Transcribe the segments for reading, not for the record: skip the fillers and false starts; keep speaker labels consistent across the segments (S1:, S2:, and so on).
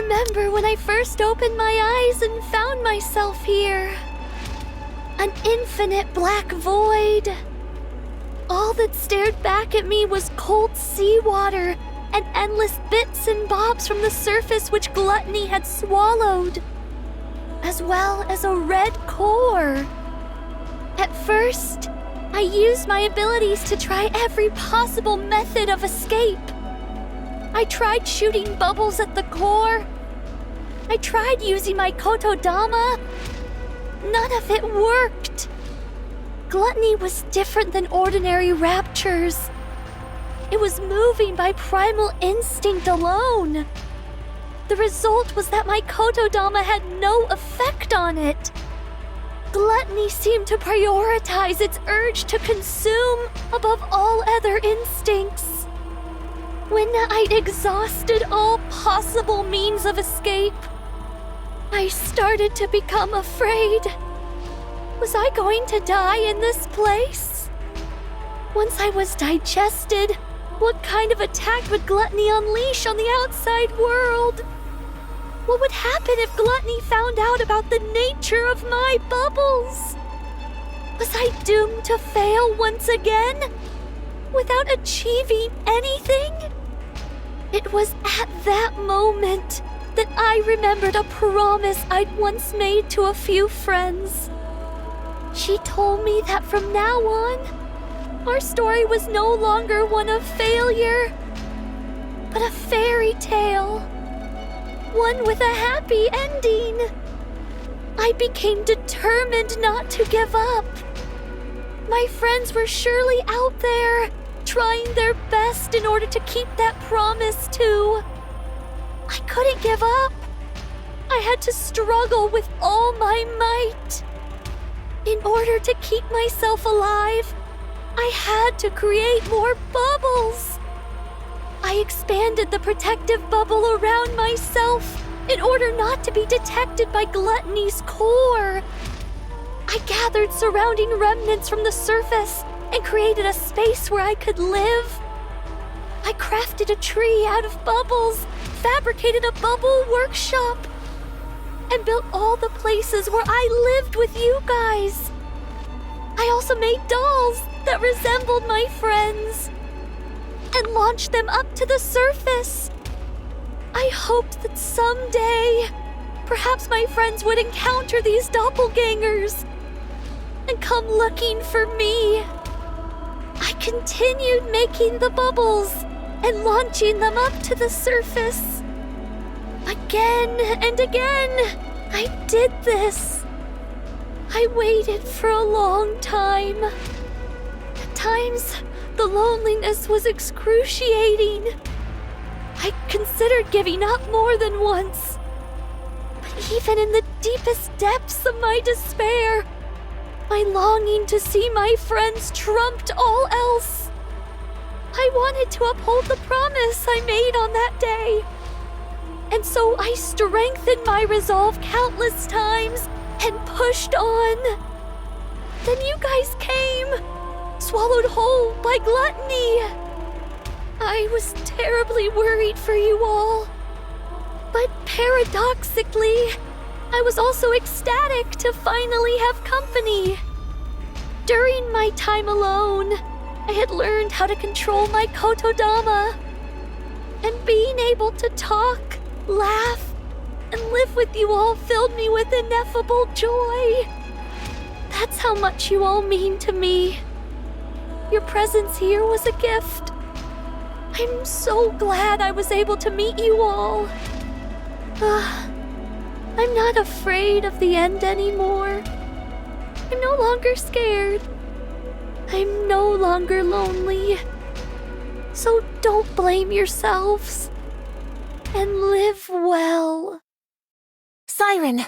S1: remember when I first opened my eyes and found myself here. An infinite black void. All that stared back at me was cold seawater and endless bits and bobs from the surface which Gluttony had swallowed, as well as a red core. At first, I used my abilities to try every possible method of escape. I tried shooting bubbles at the core. I tried using my Kotodama. None of it worked. Gluttony was different than ordinary raptures. It was moving by primal instinct alone. The result was that my Kotodama had no effect on it. Gluttony seemed to prioritize its urge to consume above all other instincts. When I'd exhausted all possible means of escape, I started to become afraid. Was I going to die in this place? Once I was digested, what kind of attack would Gluttony unleash on the outside world? What would happen if Gluttony found out about the nature of my bubbles? Was I doomed to fail once again, without achieving anything? It was at that moment that I remembered a promise I'd once made to a few friends. She told me that from now on, our story was no longer one of failure, but a fairy tale. One with a happy ending. I became determined not to give up. My friends were surely out there, trying their best in order to keep that promise too. I couldn't give up. I had to struggle with all my might. In order to keep myself alive, I had to create more bubbles. I expanded the protective bubble around myself in order not to be detected by Gluttony's core. I gathered surrounding remnants from the surface and created a space where I could live. I crafted a tree out of bubbles, fabricated a bubble workshop, and built all the places where I lived with you guys. I also made dolls that resembled my friends and launched them up to the surface. I hoped that someday, perhaps my friends would encounter these doppelgangers and come looking for me. I continued making the bubbles and launching them up to the surface. Again and again, I did this. I waited for a long time. At times, the loneliness was excruciating. I considered giving up more than once. But even in the deepest depths of my despair, my longing to see my friends trumped all else. I wanted to uphold the promise I made on that day. And so I strengthened my resolve countless times and pushed on. Then you guys came, swallowed whole by Gluttony. I was terribly worried for you all. But paradoxically, I was also ecstatic to finally have company. During my time alone, I had learned how to control my Kotodama. And being able to talk, laugh, and live with you all filled me with ineffable joy. That's how much you all mean to me. Your presence here was a gift. I'm so glad I was able to meet you all. I'm not afraid of the end anymore. I'm no longer scared. I'm no longer lonely. So don't blame yourselves. And live well.
S2: Siren!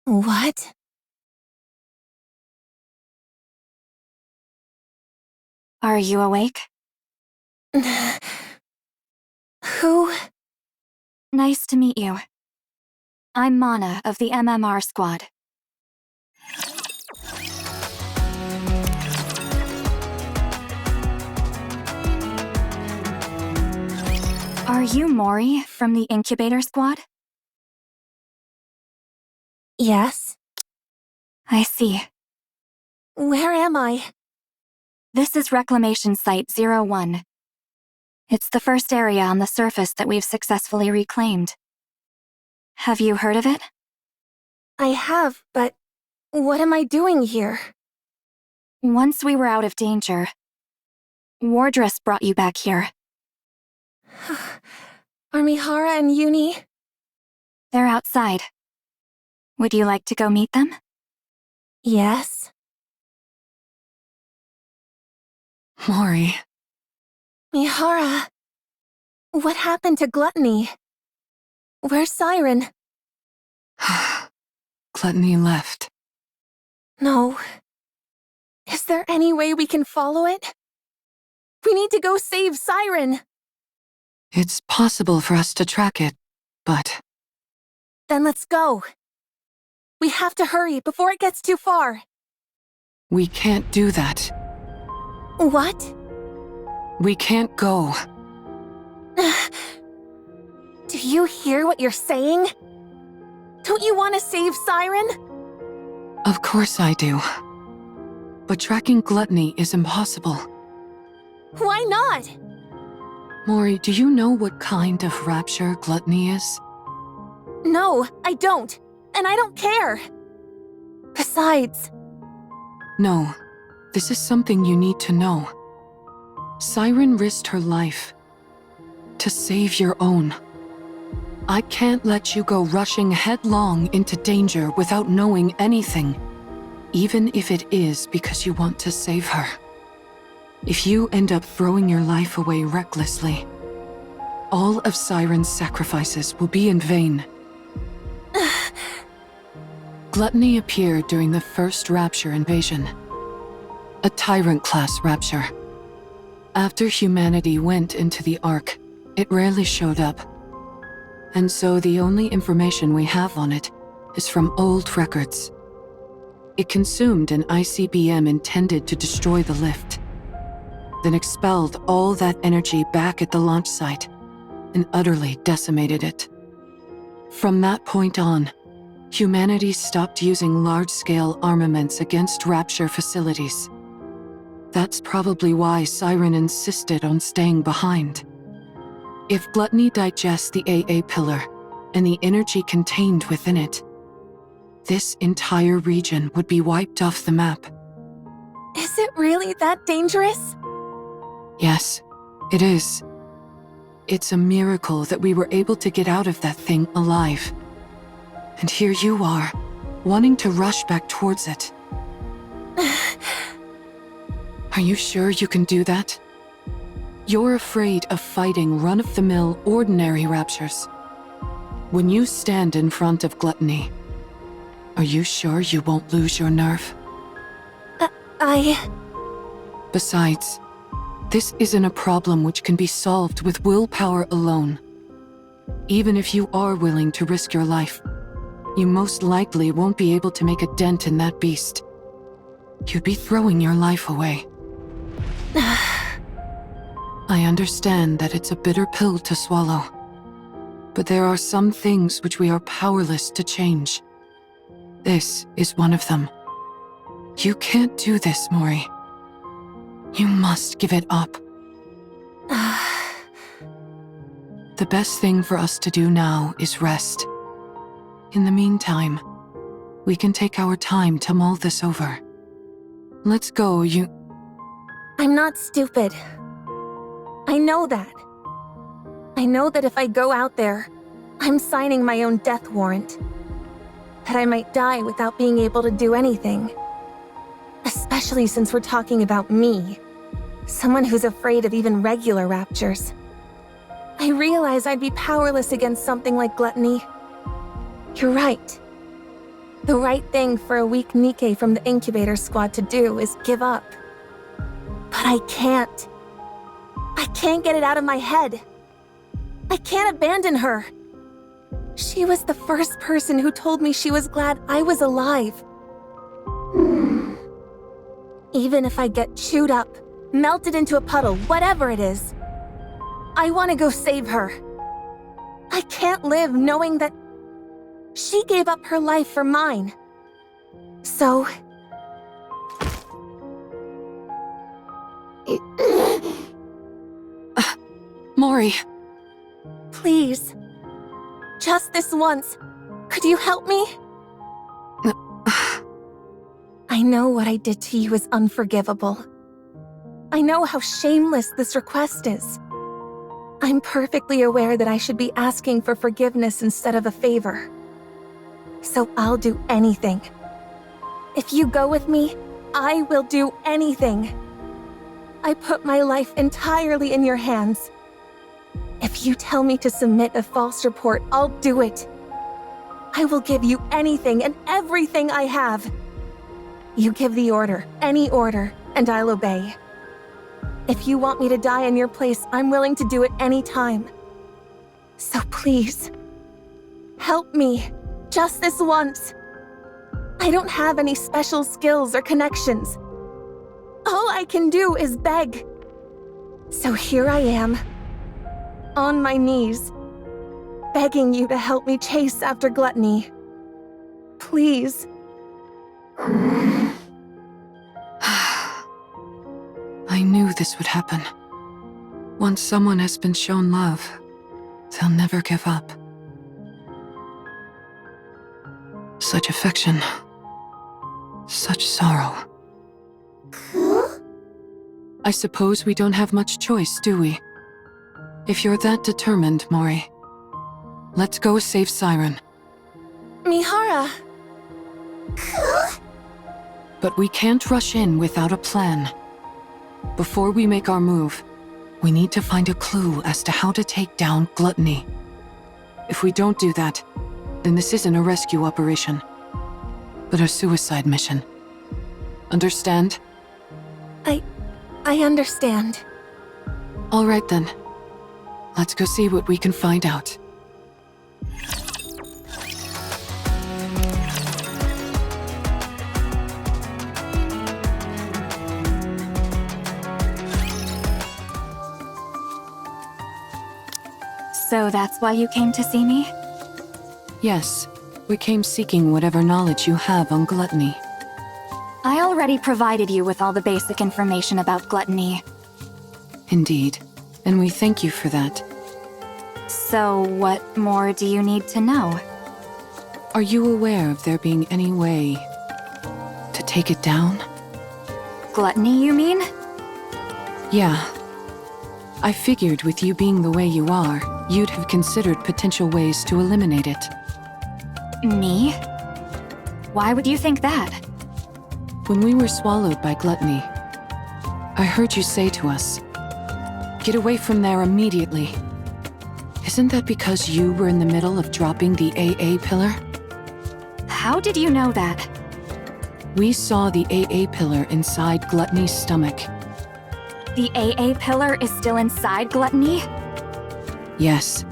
S2: What? Are you awake? Who? Nice to meet you. I'm Mana of the MMR squad. Are you Mori from the incubator squad?
S3: Yes.
S2: I see.
S3: Where am I?
S2: This is Reclamation Site 01. It's the first area on the surface that we've successfully reclaimed. Have you heard of it?
S3: I have, but what am I doing here?
S2: Once we were out of danger, Wardress brought you back here.
S3: Are Mihara and Uni?
S2: They're outside. Would you like to go meet them?
S3: Yes.
S4: Mori.
S3: Mihara. What happened to Gluttony? Where's Siren?
S4: Gluttony left.
S3: No. Is there any way we can follow it? We need to go save Siren!
S4: It's possible for us to track it, but...
S3: Then let's go. We have to hurry before it gets too far.
S4: we can't do that.
S3: What?
S4: We can't go.
S3: Do you hear what you're saying? Don't you want to save Siren?
S4: Of course I do. But tracking Gluttony is impossible.
S3: Why not?
S4: Mori, do you know what kind of rapture Gluttony is?
S3: No, I don't. And I don't care. Besides...
S4: No, this is something you need to know. Siren risked her life to save your own. I can't let you go rushing headlong into danger without knowing anything, even if it is because you want to save her. If you end up throwing your life away recklessly, all of Siren's sacrifices will be in vain. Gluttony appeared during the first Rapture invasion, a Tyrant-class Rapture. After humanity went into the Ark, it rarely showed up. And so the only information we have on it is from old records. It consumed an ICBM intended to destroy the lift, then expelled all that energy back at the launch site and utterly decimated it. From that point on, humanity stopped using large-scale armaments against Rapture facilities. That's probably why Siren insisted on staying behind. If Gluttony digests the AA pillar and the energy contained within it, this entire region would be wiped off the map.
S3: Is it really that dangerous?
S4: Yes, it is. It's a miracle that we were able to get out of that thing alive. And here you are, wanting to rush back towards it. Are you sure you can do that? You're afraid of fighting run-of-the-mill ordinary raptures. When you stand in front of Gluttony, are you sure you won't lose your nerve? Besides, this isn't a problem which can be solved with willpower alone. Even if you are willing to risk your life, you most likely won't be able to make a dent in that beast. You'd be throwing your life away. I understand that it's a bitter pill to swallow, but there are some things which we are powerless to change. This is one of them. You can't do this, Mori. You must give it up. The best thing for us to do now is rest. In the meantime, we can take our time to mull this over. Let's go,
S3: I'm not stupid. I know that. I know that if I go out there, I'm signing my own death warrant. That I might die without being able to do anything. Especially since we're talking about me. Someone who's afraid of even regular raptures. I realize I'd be powerless against something like Gluttony. You're right. The right thing for a weak Nikke from the incubator squad to do is give up. But I can't. I can't get it out of my head. I can't abandon her. She was the first person who told me she was glad I was alive. Even if I get chewed up, melted into a puddle, whatever it is, I want to go save her. I can't live knowing that she gave up her life for mine. So...
S4: Mori.
S3: Please. Just this once. Could you help me? I know what I did to you is unforgivable. I know how shameless this request is. I'm perfectly aware that I should be asking for forgiveness instead of a favor. So I'll do anything. If you go with me, I will do anything. I put my life entirely in your hands. If you tell me to submit a false report, I'll do it. I will give you anything and everything I have. You give the order, any order, and I'll obey. If you want me to die in your place, I'm willing to do it any time. So please, help me, just this once. I don't have any special skills or connections. All I can do is beg. So here I am, on my knees, begging you to help me chase after gluttony. Please.
S4: I knew this would happen. Once someone has been shown love, they'll never give up. Such affection. Such sorrow. I suppose we don't have much choice, do we? If you're that determined, Mori, let's go save Siren.
S3: Mihara.
S4: But we can't rush in without a plan. Before we make our move, we need to find a clue as to how to take down gluttony. If we don't do that, then this isn't a rescue operation, but a suicide mission. Understand?
S3: I understand.
S4: All right then. Let's go see what we can find out.
S2: So that's why you came to see me?
S4: Yes, we came seeking whatever knowledge you have on gluttony.
S2: I already provided you with all the basic information about gluttony.
S4: Indeed, and we thank you for that.
S2: So what more do you need to know?
S4: Are you aware of there being any way to take it down?
S2: Gluttony, you mean?
S4: Yeah. I figured with you being the way you are, you'd have considered potential ways to eliminate it.
S2: Me? Why would you think that?
S4: When we were swallowed by gluttony, I heard you say to us, "Get away from there immediately." Isn't that because you were in the middle of dropping the AA pillar?
S2: How did you know that?
S4: We saw the AA pillar inside Gluttony's stomach.
S2: The AA pillar is still inside gluttony?
S4: Yes.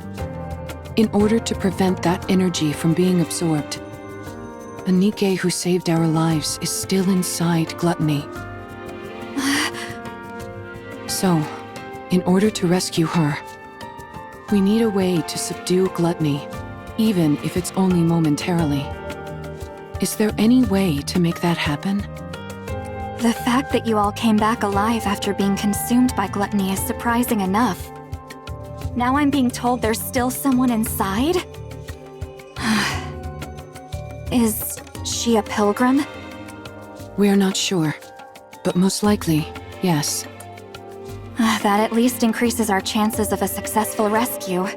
S4: In order to prevent that energy from being absorbed, a Nikke who saved our lives is still inside gluttony. So, in order to rescue her, we need a way to subdue gluttony, even if it's only momentarily. Is there any way to make that happen?
S2: The fact that you all came back alive after being consumed by gluttony is surprising enough. Now I'm being told there's still someone inside? Is she a pilgrim?
S4: We're not sure, but most likely, yes.
S2: That at least increases our chances of a successful rescue.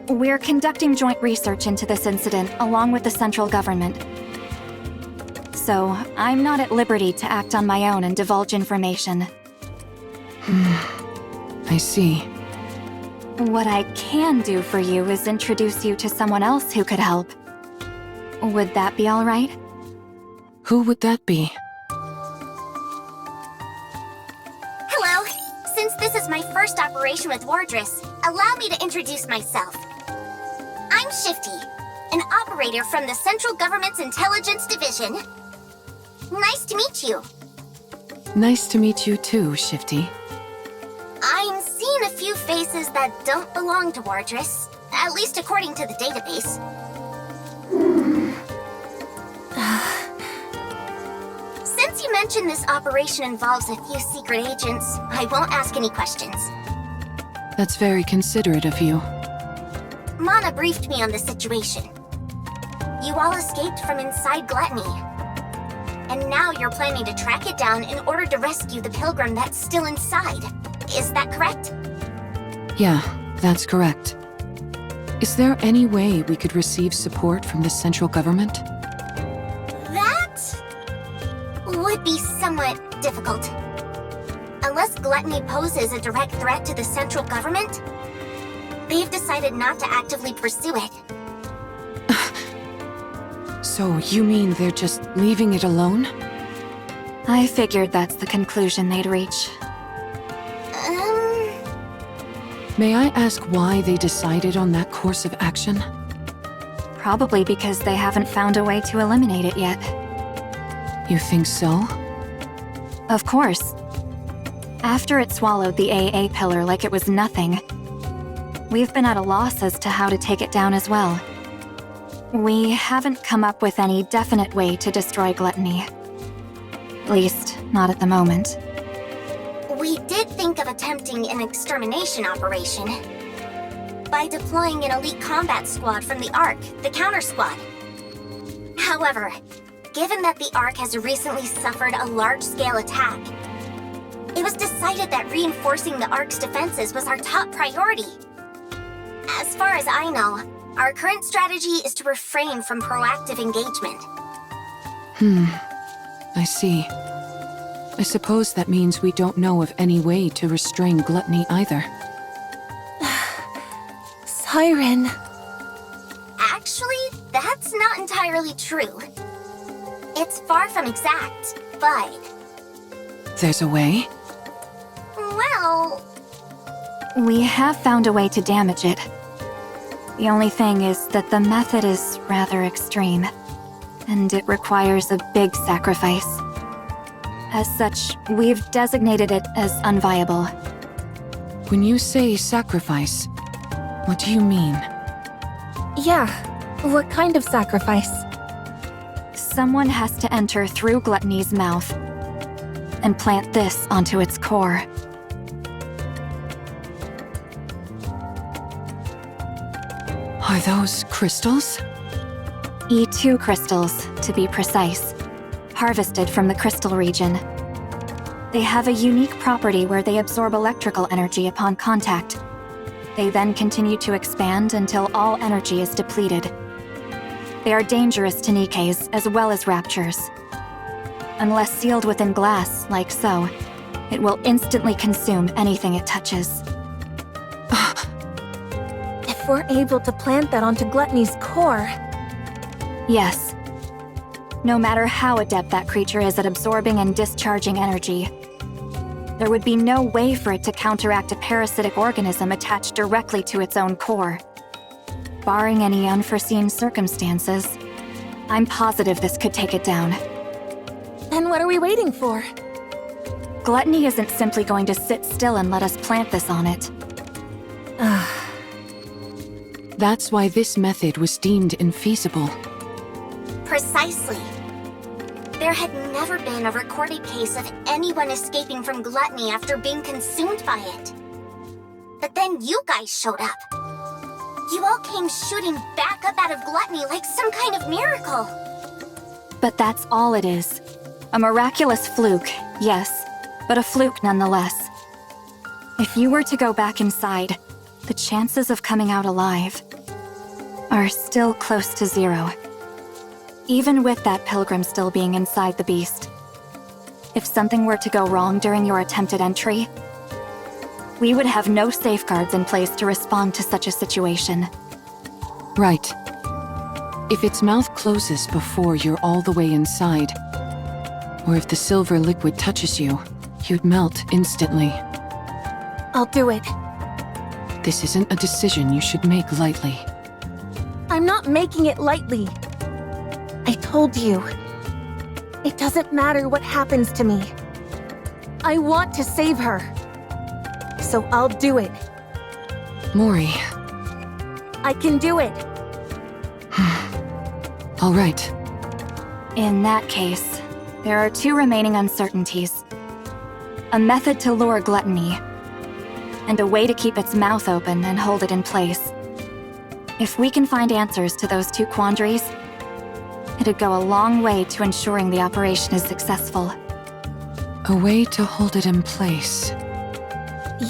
S2: We're conducting joint research into this incident along with the central government. So, I'm not at liberty to act on my own and divulge information.
S4: I see.
S2: What I can do for you is introduce you to someone else who could help. Would that be all right?
S4: Who would that be?
S5: Hello. Since this is my first operation with Wardress, allow me to introduce myself. I'm Shifty, an operator from the Central Government's Intelligence Division. Nice to meet you.
S4: Nice to meet you too, Shifty.
S5: I'm seeing seen a few faces that don't belong to Wardress, at least according to the database. Since you mentioned this operation involves a few secret agents, I won't ask any questions.
S4: That's very considerate of you.
S5: Mana briefed me on the situation. You all escaped from inside Gluttony. And now you're planning to track it down in order to rescue the pilgrim that's still inside. Is that correct?
S4: Yeah, that's correct. Is there any way we could receive support from the central government?
S5: That would be somewhat difficult. Unless Gluttony poses a direct threat to the central government, they've decided not to actively pursue it.
S4: So you mean they're just leaving it alone?
S2: I figured that's the conclusion they'd reach.
S4: May I ask why they decided on that course of action?
S2: Probably because they haven't found a way to eliminate it yet.
S4: You think so?
S2: Of course. After it swallowed the AA pillar like it was nothing, we've been at a loss as to how to take it down as well. We haven't come up with any definite way to destroy Gluttony. At least, not at the moment.
S5: We did think of attempting an extermination operation by deploying an elite combat squad from the Ark, the counter squad. However, given that the Ark has recently suffered a large-scale attack, it was decided that reinforcing the Ark's defenses was our top priority. As far as I know, our current strategy is to refrain from proactive engagement.
S4: I see. I suppose that means we don't know of any way to restrain Gluttony either.
S3: Siren.
S5: Actually, that's not entirely true. It's far from exact, but...
S4: There's a way?
S5: Well...
S2: We have found a way to damage it. The only thing is that the method is rather extreme, and it requires a big sacrifice. As such, we've designated it as unviable.
S4: When you say sacrifice, what do you mean?
S3: Yeah, what kind of sacrifice?
S2: Someone has to enter through Gluttony's mouth and plant this onto its core.
S4: Are those crystals?
S2: E2 crystals, to be precise, harvested from the crystal region. They have a unique property where they absorb electrical energy upon contact. They then continue to expand until all energy is depleted. They are dangerous to Nikkes as well as Raptures. Unless sealed within glass, like so, it will instantly consume anything it touches.
S3: If we're able to plant that onto Gluttony's core...
S2: Yes. No matter how adept that creature is at absorbing and discharging energy, there would be no way for it to counteract a parasitic organism attached directly to its own core. Barring any unforeseen circumstances, I'm positive this could take it down.
S3: Then what are we waiting for?
S2: Gluttony isn't simply going to sit still and let us plant this on it.
S4: That's why this method was deemed infeasible.
S5: Precisely. There had never been a recorded case of anyone escaping from Gluttony after being consumed by it. But then you guys showed up. You all came shooting back up out of Gluttony like some kind of miracle.
S2: But that's all it is. A miraculous fluke, yes, but a fluke nonetheless. If you were to go back inside, the chances of coming out alive are still close to 0. Even with that pilgrim still being inside the beast. If something were to go wrong during your attempted entry, we would have no safeguards in place to respond to such a situation.
S4: Right. If its mouth closes before you're all the way inside, or if the silver liquid touches you, you'd melt instantly.
S3: I'll do it.
S4: This isn't a decision you should make lightly.
S3: I'm not making it lightly. I told you. It doesn't matter what happens to me. I want to save her. so I'll do it.
S4: Mori.
S3: I can do it.
S4: All right.
S2: In that case, there are two remaining uncertainties. A method to lure gluttony, and a way to keep its mouth open and hold it in place. If we can find answers to those two quandaries, it'd go a long way to ensuring the operation is successful.
S4: A way to hold it in place.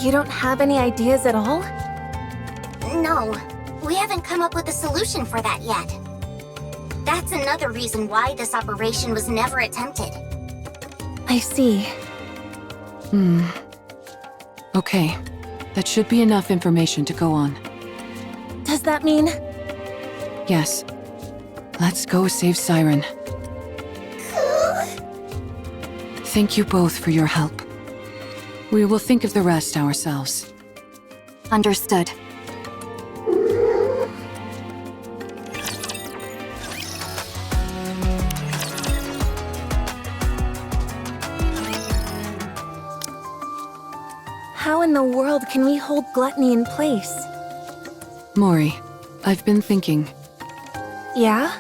S3: You don't have any ideas at all?
S5: No, we haven't come up with a solution for that yet. That's another reason why this operation was never attempted.
S3: I see.
S4: Okay. That should be enough information to go on.
S3: Does that mean...
S4: Yes. Let's go save Siren. Thank you both for your help. We will think of the rest ourselves.
S2: Understood.
S3: How in the world can we hold gluttony in place?
S4: Mori, I've been thinking.
S3: Yeah?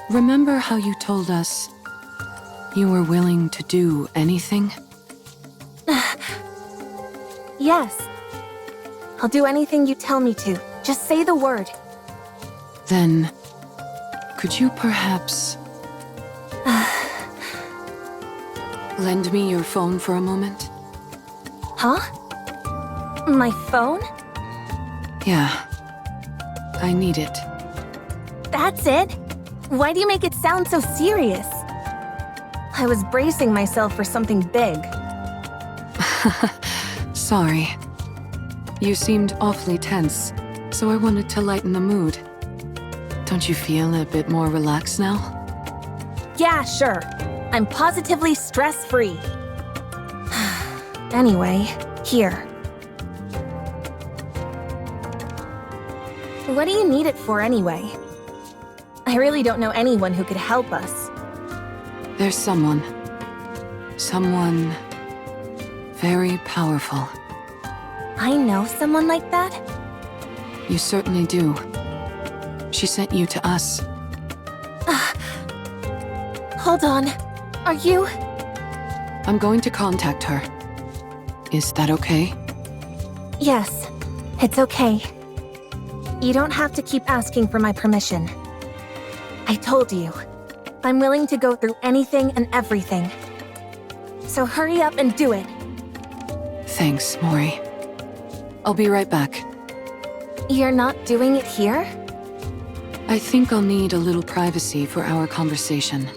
S4: Remember how you told us you were willing to do anything?
S3: Yes. I'll do anything you tell me to. Just say the word.
S4: Then, could you perhaps lend me your phone for a moment?
S3: Huh? My phone?
S4: Yeah. I need it.
S3: That's it? Why do you make it sound so serious? I was bracing myself for something big.
S4: Sorry. You seemed awfully tense, so I wanted to lighten the mood. Don't you feel a bit more relaxed now?
S3: Yeah, sure. I'm positively stress-free. Anyway, here. What do you need it for anyway? I really don't know anyone who could help us.
S4: There's someone. Someone very powerful.
S3: I know someone like that?
S4: You certainly do. She sent you to us.
S3: Hold on. Are you...
S4: I'm going to contact her. Is that okay?
S3: Yes, it's okay. You don't have to keep asking for my permission. I told you, I'm willing to go through anything and everything. So hurry up and do it.
S4: Thanks, Mori. I'll be right back.
S3: You're not doing it here?
S4: I think I'll need a little privacy for our conversation.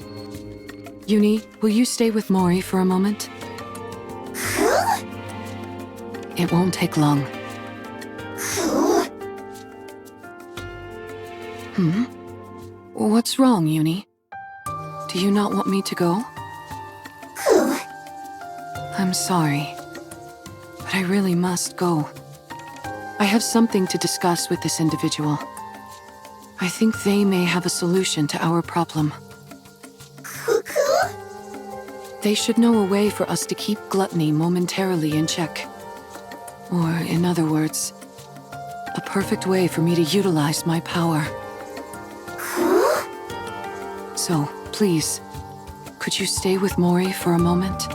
S4: Uni, will you stay with Mori for a moment? It won't take long. What's wrong, Uni? Do you not want me to go? I'm sorry, but I really must go. I have something to discuss with this individual. I think they may have a solution to our problem. They should know a way for us to keep gluttony momentarily in check. Or, in other words, a perfect way for me to utilize my power. So, please, could you stay with Mori for a moment?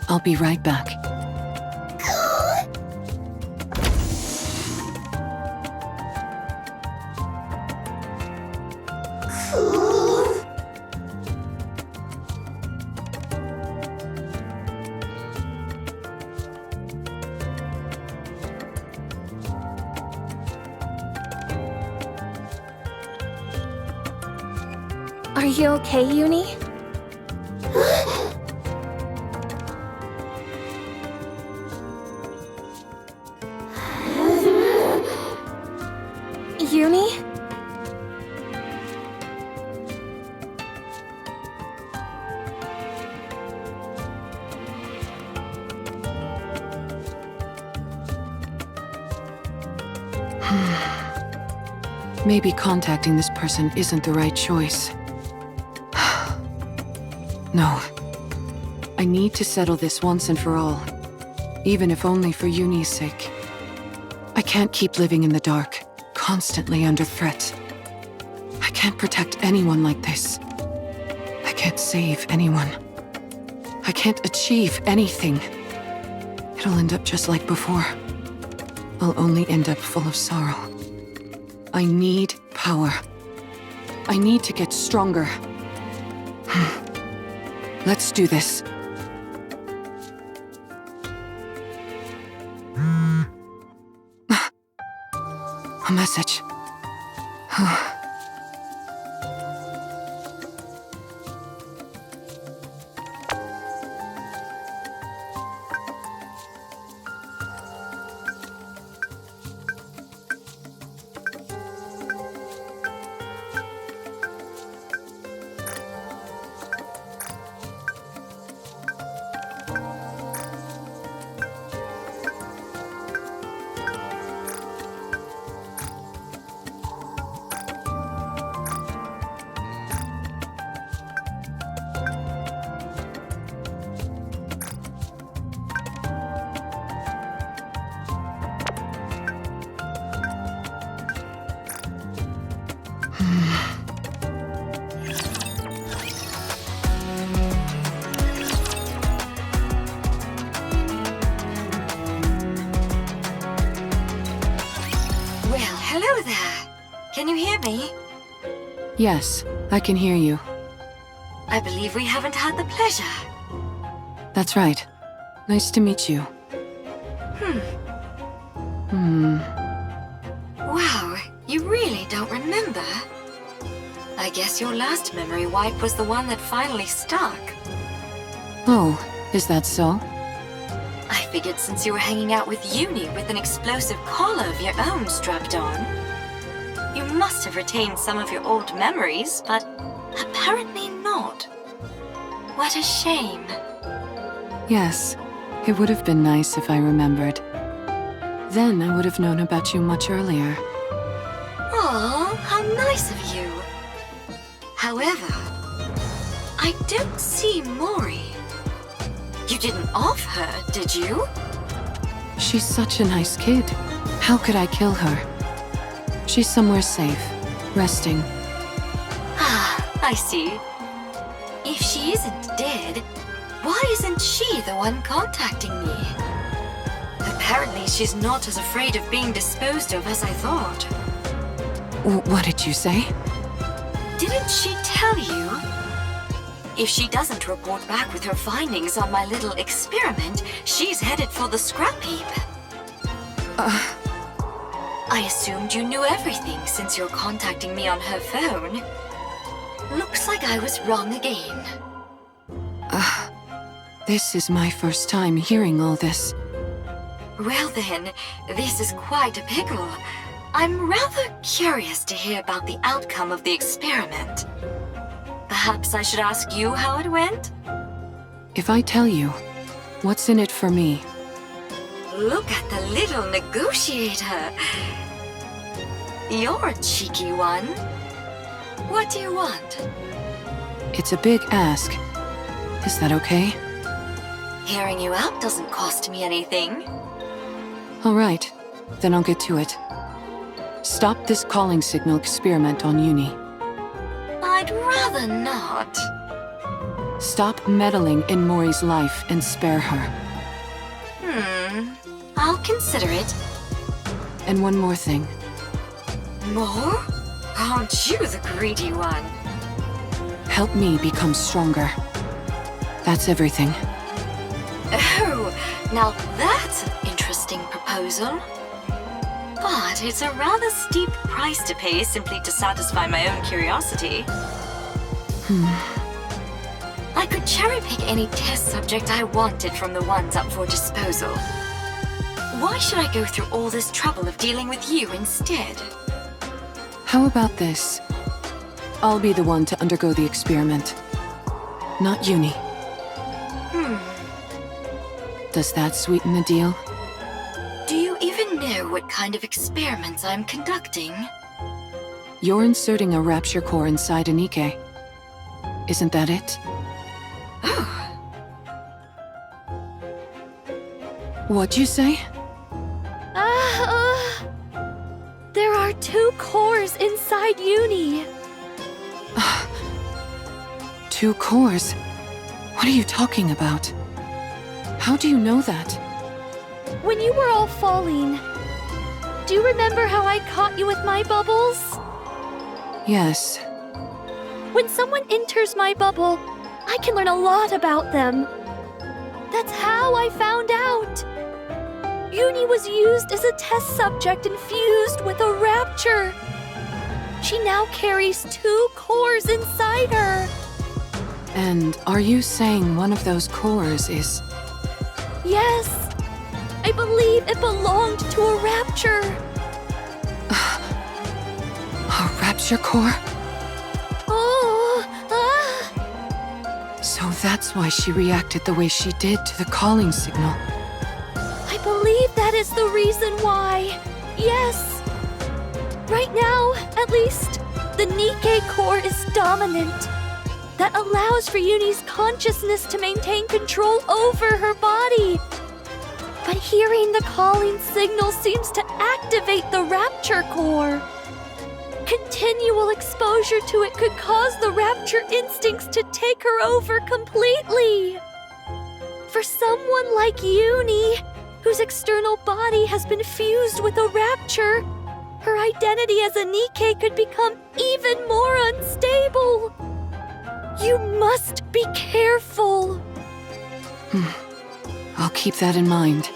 S4: I'll be right back.
S3: Are you okay, Uni? Uni?
S4: Maybe contacting this person isn't the right choice. No. I need to settle this once and for all, even if only for Uni's sake. I can't keep living in the dark, constantly under threat. I can't protect anyone like this. I can't save anyone. I can't achieve anything. It'll end up just like before. I'll only end up full of sorrow. I need power. I need to get stronger. Let's do this. A message.
S6: Hello there. Can you hear me?
S4: Yes, I can hear you.
S6: I believe we haven't had the pleasure.
S4: That's right. Nice to meet you.
S6: Wow, you really don't remember? I guess your last memory wipe was the one that finally stuck.
S4: Oh, is that so?
S6: I figured since you were hanging out with Uni with an explosive collar of your own strapped on, you must have retained some of your old memories, but apparently not. What a shame.
S4: Yes, it would have been nice if I remembered. Then I would have known about you much earlier.
S6: Aw, how nice of you. However, I don't see Mori. You didn't off her, did you?
S4: She's such a nice kid. How could I kill her? She's somewhere safe, resting.
S6: Ah, I see. If she isn't dead, why isn't she the one contacting me? Apparently she's not as afraid of being disposed of as I thought.
S4: What did you say?
S6: Didn't she tell you? If she doesn't report back with her findings on my little experiment, she's headed for the scrap heap. I assumed you knew everything since you're contacting me on her phone. Looks like I was wrong again.
S4: This is my first time hearing all this.
S6: Well then, this is quite a pickle. I'm rather curious to hear about the outcome of the experiment. Perhaps I should ask you how it went?
S4: If I tell you, what's in it for me?
S6: Look at the little negotiator. You're a cheeky one. What do you want?
S4: It's a big ask. Is that okay?
S6: Hearing you out doesn't cost me anything.
S4: All right, then I'll get to it. Stop this calling signal experiment on Uni.
S6: I'd rather not.
S4: Stop meddling in Mori's life and spare her.
S6: I'll consider it.
S4: And one more thing.
S6: More? Aren't you the greedy one?
S4: Help me become stronger. That's everything.
S6: Oh, now that's an interesting proposal. But it's a rather steep price to pay simply to satisfy my own curiosity. I could cherry-pick any test subject I wanted from the ones up for disposal. Why should I go through all this trouble of dealing with you instead?
S4: How about this? I'll be the one to undergo the experiment. Not Uni. Does that sweeten the deal?
S6: Do you even know what kind of experiments I'm conducting?
S4: You're inserting a rapture core inside a Nikke. Isn't that it?
S6: Oh,
S4: What'd you say?
S1: There are 2 cores inside Uni.
S4: 2 cores? What are you talking about? How do you know that?
S1: When you were all falling, do you remember how I caught you with my bubbles?
S4: Yes.
S1: When someone enters my bubble, I can learn a lot about them. That's how I found out. Uni was used as a test subject and fused with a rapture. She now carries 2 cores inside her.
S4: And are you saying one of those cores is...
S1: Yes, I believe it belonged to a rapture.
S4: A rapture core? So that's why she reacted the way she did to the calling signal.
S1: I believe that is the reason why. Yes. Right now, at least, the Nikke core is dominant. That allows for Uni's consciousness to maintain control over her body. But hearing the calling signal seems to activate the rapture core. Continual exposure to it could cause the rapture instincts to take her over completely. For someone like Uni, whose external body has been fused with a rapture, her identity as a Nikke could become even more unstable. You must be careful.
S4: I'll keep that in mind.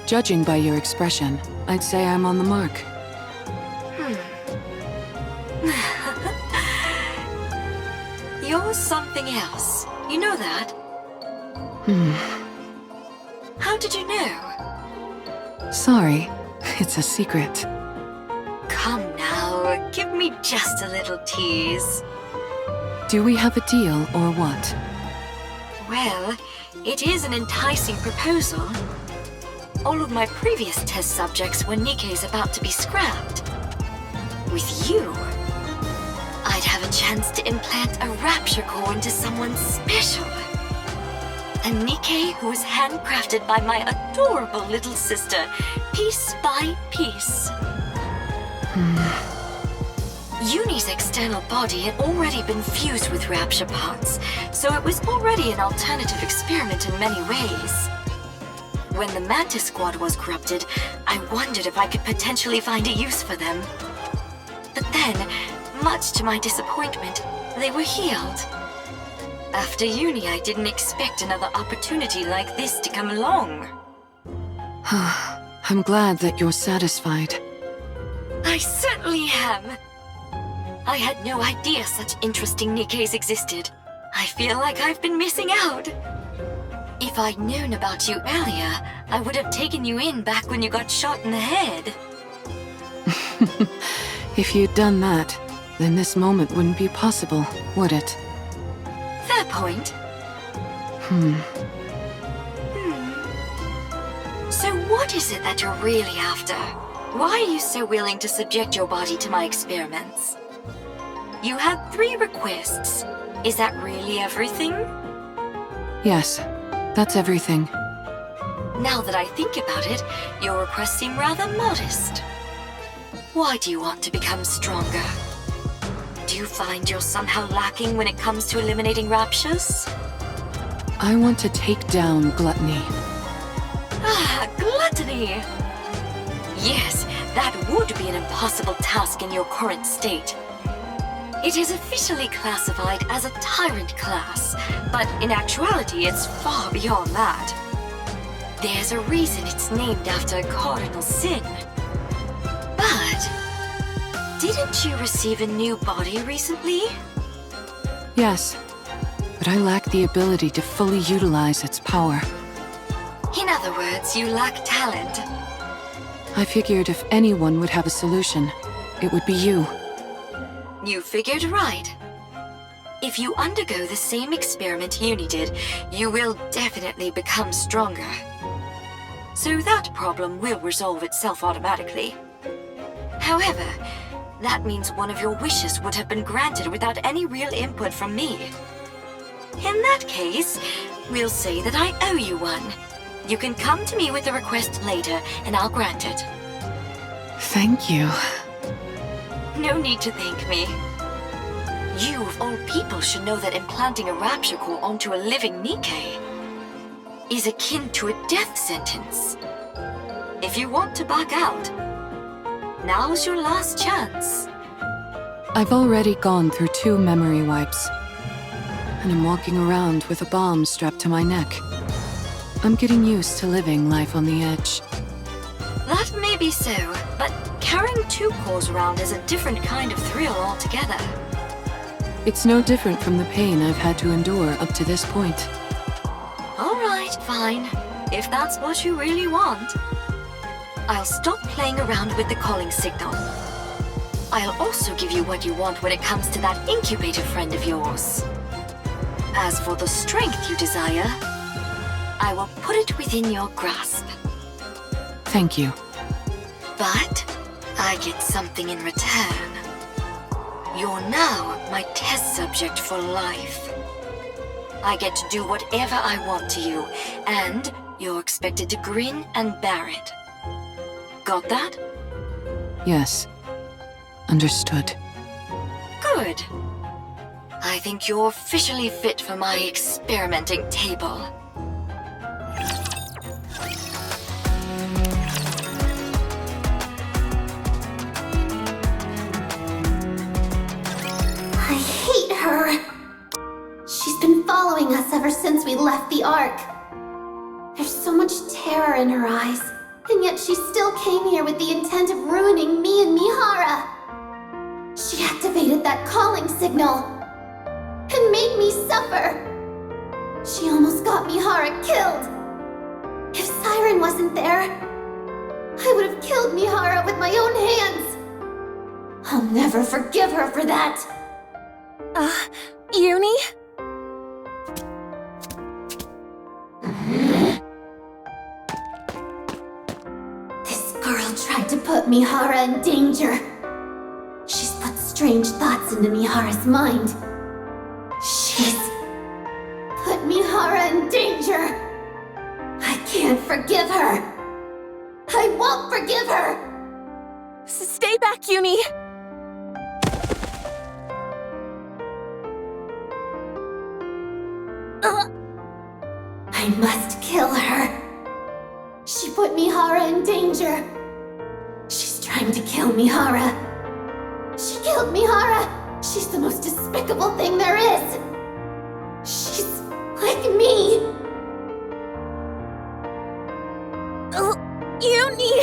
S4: Judging by your expression, I'd say I'm on the mark.
S6: You're something else. You know that? How did you know?
S4: Sorry, it's a secret.
S6: Come now, give me just a little tease.
S4: Do we have a deal or what?
S6: Well, it is an enticing proposal. All of my previous test subjects were Nikke's about to be scrapped. With you, I'd have a chance to implant a rapture core into someone special. A Nikke who was handcrafted by my adorable little sister, piece by piece. Uni's external body had already been fused with rapture parts, so it was already an alternative experiment in many ways. When the Mantis Squad was corrupted, I wondered if I could potentially find a use for them. But then, much to my disappointment, they were healed. After Uni, I didn't expect another opportunity like this to come along.
S4: I'm glad that you're satisfied.
S6: I certainly am. I had no idea such interesting Nikkes existed. I feel like I've been missing out. If I'd known about you earlier, I would have taken you in back when you got shot in the head.
S4: If you'd done that, then this moment wouldn't be possible, would it?
S6: Fair point. So what is it that you're really after? Why are you so willing to subject your body to my experiments? You had 3 requests. Is that really everything?
S4: Yes, that's everything.
S6: Now that I think about it, your requests seem rather modest. Why do you want to become stronger? Do you find you're somehow lacking when it comes to eliminating raptures?
S4: I want to take down gluttony.
S6: Ah, gluttony! Yes, that would be an impossible task in your current state. It is officially classified as a tyrant class, but in actuality it's far beyond that. There's a reason it's named after a cardinal sin. But didn't you receive a new body recently?
S4: Yes, but I lack the ability to fully utilize its power.
S6: In other words, you lack talent.
S4: I figured if anyone would have a solution, it would be you.
S6: You figured right. If you undergo the same experiment Uni did, you will definitely become stronger. So that problem will resolve itself automatically. However, that means one of your wishes would have been granted without any real input from me. In that case, we'll say that I owe you one. You can come to me with a request later, and I'll grant it.
S4: Thank you.
S6: No need to thank me. You, of all people, should know that implanting a rapture core onto a living Nikke is akin to a death sentence. If you want to back out, now's your last chance.
S4: I've already gone through 2 memory wipes, and I'm walking around with a bomb strapped to my neck. I'm getting used to living life on the edge.
S6: That may be so, but carrying 2 cores around is a different kind of thrill altogether.
S4: It's no different from the pain I've had to endure up to this point.
S6: All right, fine. If that's what you really want. I'll stop playing around with the calling signal. I'll also give you what you want when it comes to that incubator friend of yours. As for the strength you desire, I will put it within your grasp.
S4: Thank you.
S6: But I get something in return. You're now my test subject for life. I get to do whatever I want to you, and you're expected to grin and bear it. Got that?
S4: Yes. Understood.
S6: Good. I think you're officially fit for my experimenting table.
S7: I hate her. She's been following us ever since we left the Ark. There's so much terror in her eyes, and yet she still came here with the intent of ruining me and Mihara. She activated that calling signal and made me suffer. She almost got Mihara killed. If Siren wasn't there, I would have killed Mihara with my own hands. I'll never forgive her for that.
S3: Uni?
S7: This girl tried to put Mihara in danger. She's put strange thoughts into Mihara's mind. She's put Mihara in danger. I can't forgive her. I won't forgive her.
S3: Stay back, Uni!
S7: I must kill her. She put Mihara in danger. She's trying to kill Mihara. She killed Mihara. She's the most despicable thing there is. She's like me.
S3: Uni!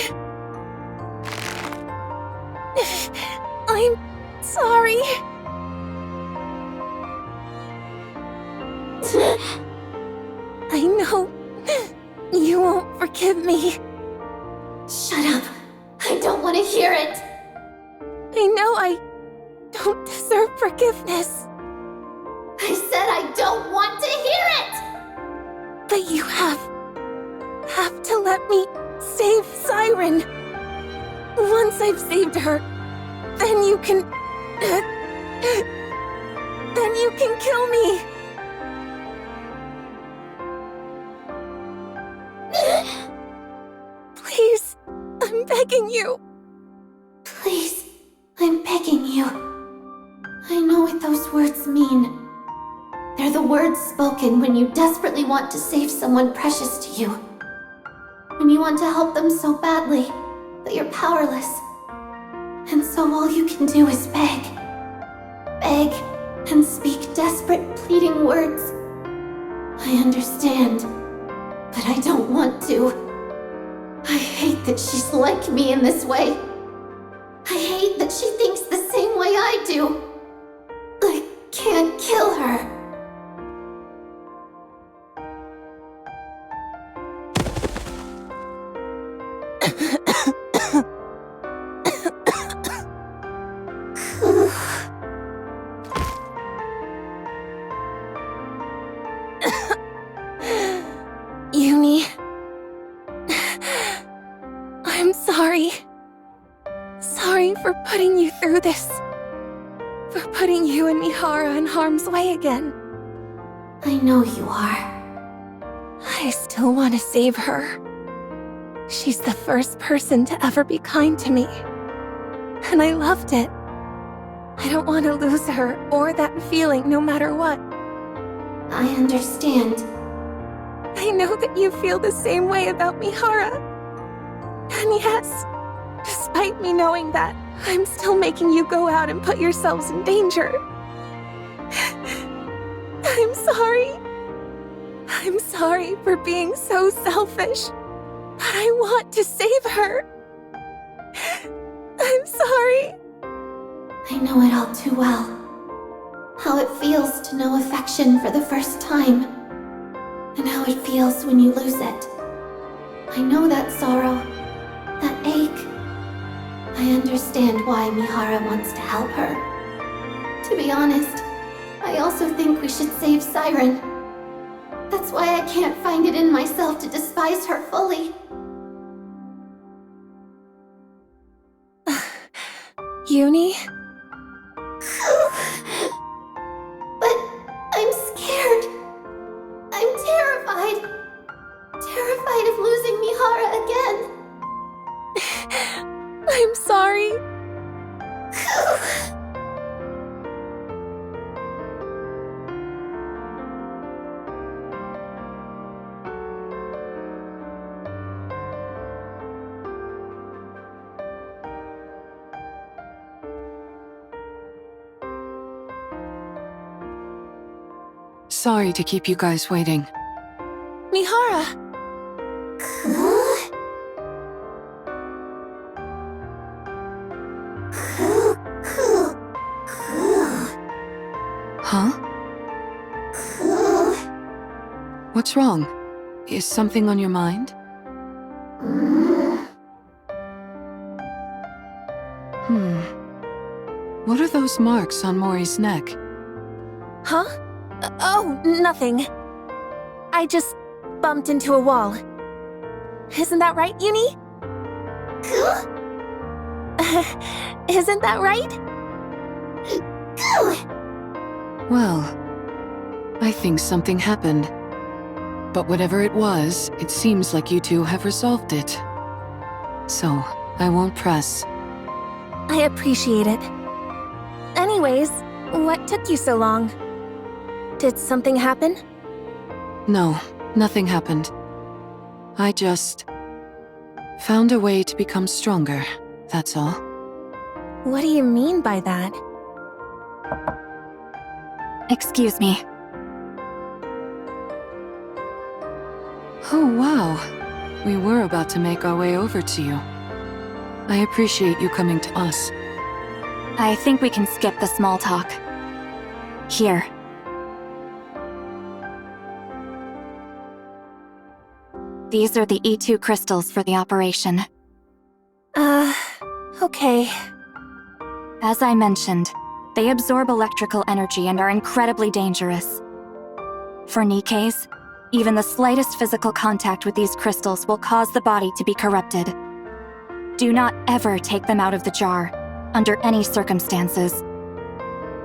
S3: I'm sorry. I know you won't forgive me.
S7: Shut up. I don't want to hear it.
S3: I know I don't deserve forgiveness,
S7: I said I don't want to hear it.
S3: but you have to let me save Siren. Once I've saved her, then you can kill me. Please, I'm begging you.
S7: Please, I'm begging you. I know what those words mean. They're the words spoken when you desperately want to save someone precious to you. When you want to help them so badly, but you're powerless. And so all you can do is beg. Beg and speak desperate, pleading words. I understand, but I don't want to. I hate that she's like me in this way. I hate that she thinks the same way I do. I can't kill her.
S3: Uni, I'm sorry. Sorry for putting you through this. For putting you and Mihara in harm's way again.
S7: I know you are.
S3: I still want to save her. She's the first person to ever be kind to me. And I loved it. I don't want to lose her or that feeling no matter what.
S7: I understand.
S3: I know that you feel the same way about Mihara. And yes, despite me knowing that, I'm still making you go out and put yourselves in danger. I'm sorry. I'm sorry for being so selfish. But I want to save her. I'm sorry.
S7: I know it all too well. How it feels to know affection for the first time. And how it feels when you lose it. I know that sorrow, that ache. I understand why Mihara wants to help her. To be honest, I also think we should save Siren. That's why I can't find it in myself to despise her fully.
S3: Uni?
S7: But I'm scared. I'm terrified. Terrified of losing Mihara again.
S3: I'm sorry.
S4: Sorry to keep you guys waiting.
S3: Mihara!
S4: Huh? What's wrong? Is something on your mind? What are those marks on Mori's neck?
S3: Huh? Oh, nothing. I just bumped into a wall. Isn't that right, Uni? Isn't that right?
S4: Well, I think something happened. But whatever it was, it seems like you two have resolved it. So, I won't press.
S3: I appreciate it. Anyways, what took you so long? Did something happen?
S4: No, nothing happened. I just found a way to become stronger, that's all.
S3: What do you mean by that?
S2: Excuse me.
S4: Oh, wow. We were about to make our way over to you. I appreciate you coming to us.
S2: I think we can skip the small talk. Here. These are the E2 crystals for the operation.
S3: Okay.
S2: As I mentioned, they absorb electrical energy and are incredibly dangerous. For Nikke's, even the slightest physical contact with these crystals will cause the body to be corrupted. Do not ever take them out of the jar, under any circumstances.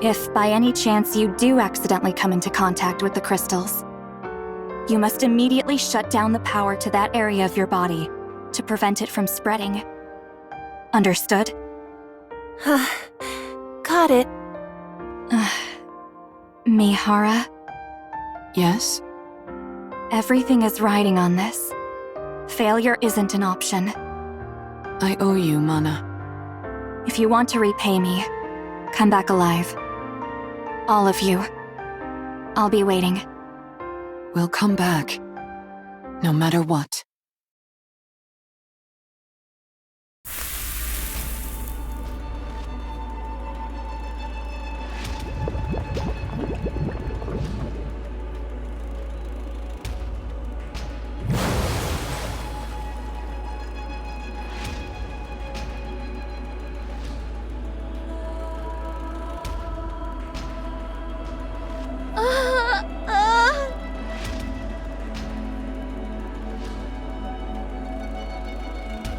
S2: If by any chance you do accidentally come into contact with the crystals, you must immediately shut down the power to that area of your body to prevent it from spreading. Understood?
S3: Got it.
S2: Mihara,
S4: Yes?
S2: everything is riding on this. Failure isn't an option.
S4: I owe you, Mana.
S2: If you want to repay me, come back alive. All of you. I'll be waiting.
S4: We'll come back. No matter what.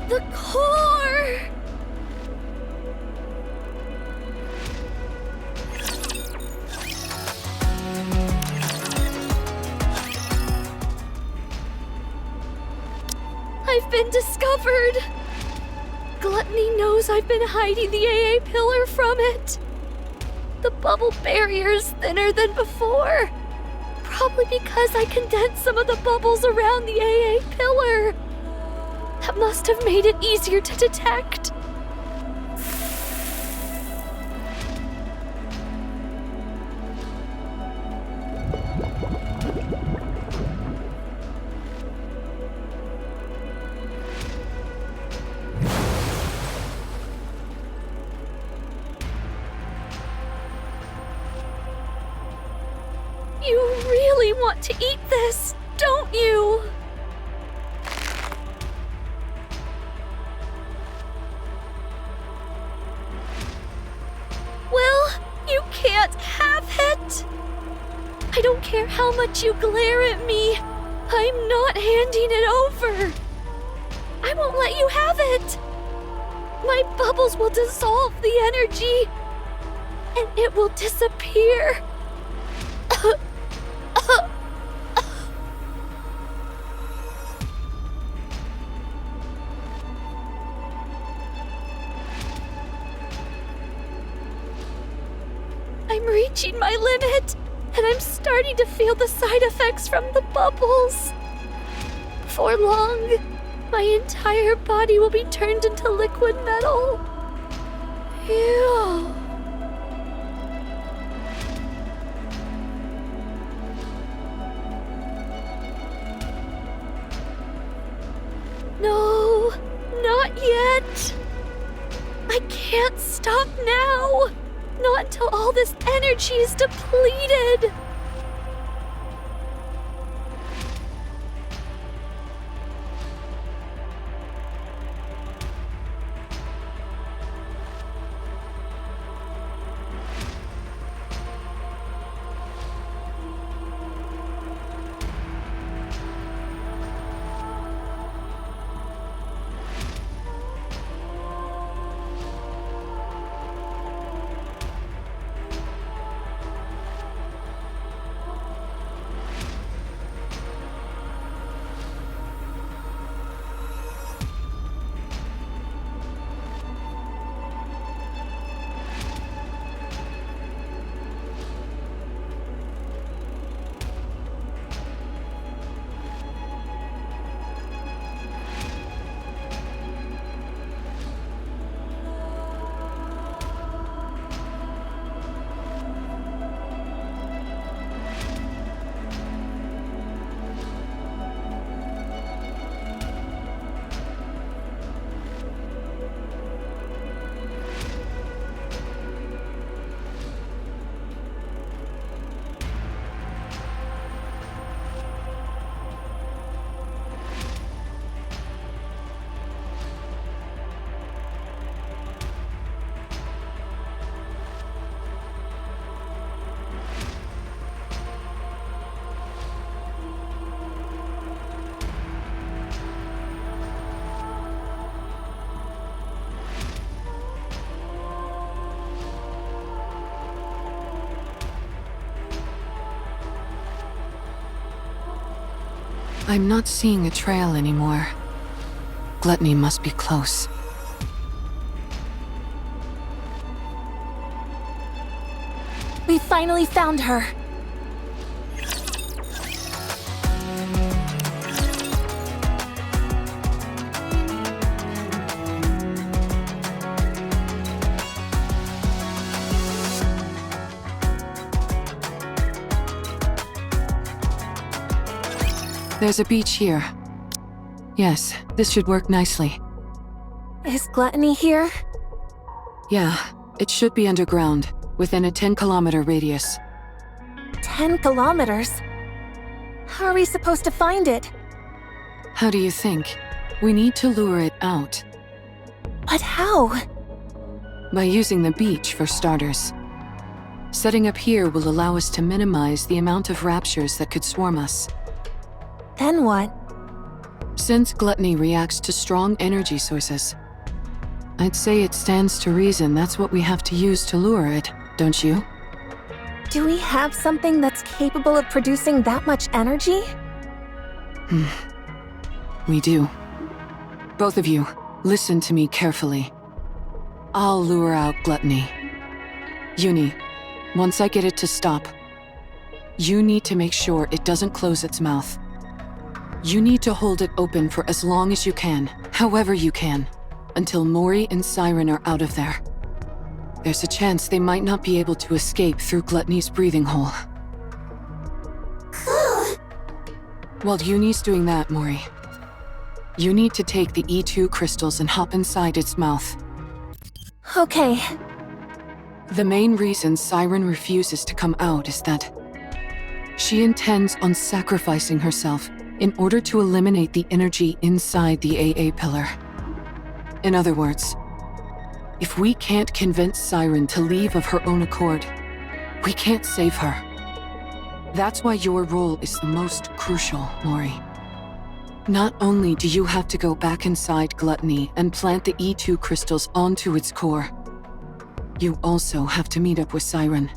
S1: The core! I've been discovered! Gluttony knows I've been hiding the AA pillar from it. The bubble barrier's thinner than before. Probably because I condensed some of the bubbles around the AA pillar. That must have made it easier to detect. You really want to eat this, don't you? Well, you can't have it. I don't care how much you glare at me. I'm not handing it over. I won't let you have it. My bubbles will dissolve the energy, and it will disappear. I'm reaching my limit, and I'm starting to feel the side effects from the bubbles. Before long, my entire body will be turned into liquid metal. Ew. No, not yet. I can't stop now. Not until all this energy is depleted.
S4: I'm not seeing a trail anymore. Gluttony must be close.
S3: We finally found her.
S4: There's a beach here. Yes, this should work nicely.
S3: Is Gluttony here?
S4: Yeah, it should be underground, within a 10-kilometer radius.
S3: 10 kilometers? How are we supposed to find it?
S4: How do you think? We need to lure it out.
S3: But how?
S4: By using the beach, for starters. Setting up here will allow us to minimize the amount of raptures that could swarm us.
S3: Then what?
S4: Since Gluttony reacts to strong energy sources, I'd say it stands to reason that's what we have to use to lure it, don't you?
S3: Do we have something that's capable of producing that much energy?
S4: We do. Both of you, listen to me carefully. I'll lure out gluttony. Uni, once I get it to stop, you need to make sure it doesn't close its mouth. You need to hold it open for as long as you can, however you can, until Mori and Siren are out of there. There's a chance they might not be able to escape through Gluttony's breathing hole. While Uni's doing that, Mori, you need to take the E2 crystals and hop inside its mouth.
S3: Okay.
S4: The main reason Siren refuses to come out is that she intends on sacrificing herself in order to eliminate the energy inside the AA pillar. In other words, if we can't convince Siren to leave of her own accord, we can't save her. That's why your role is the most crucial, Mori. Not only do you have to go back inside Gluttony and plant the E2 crystals onto its core, you also have to meet up with Siren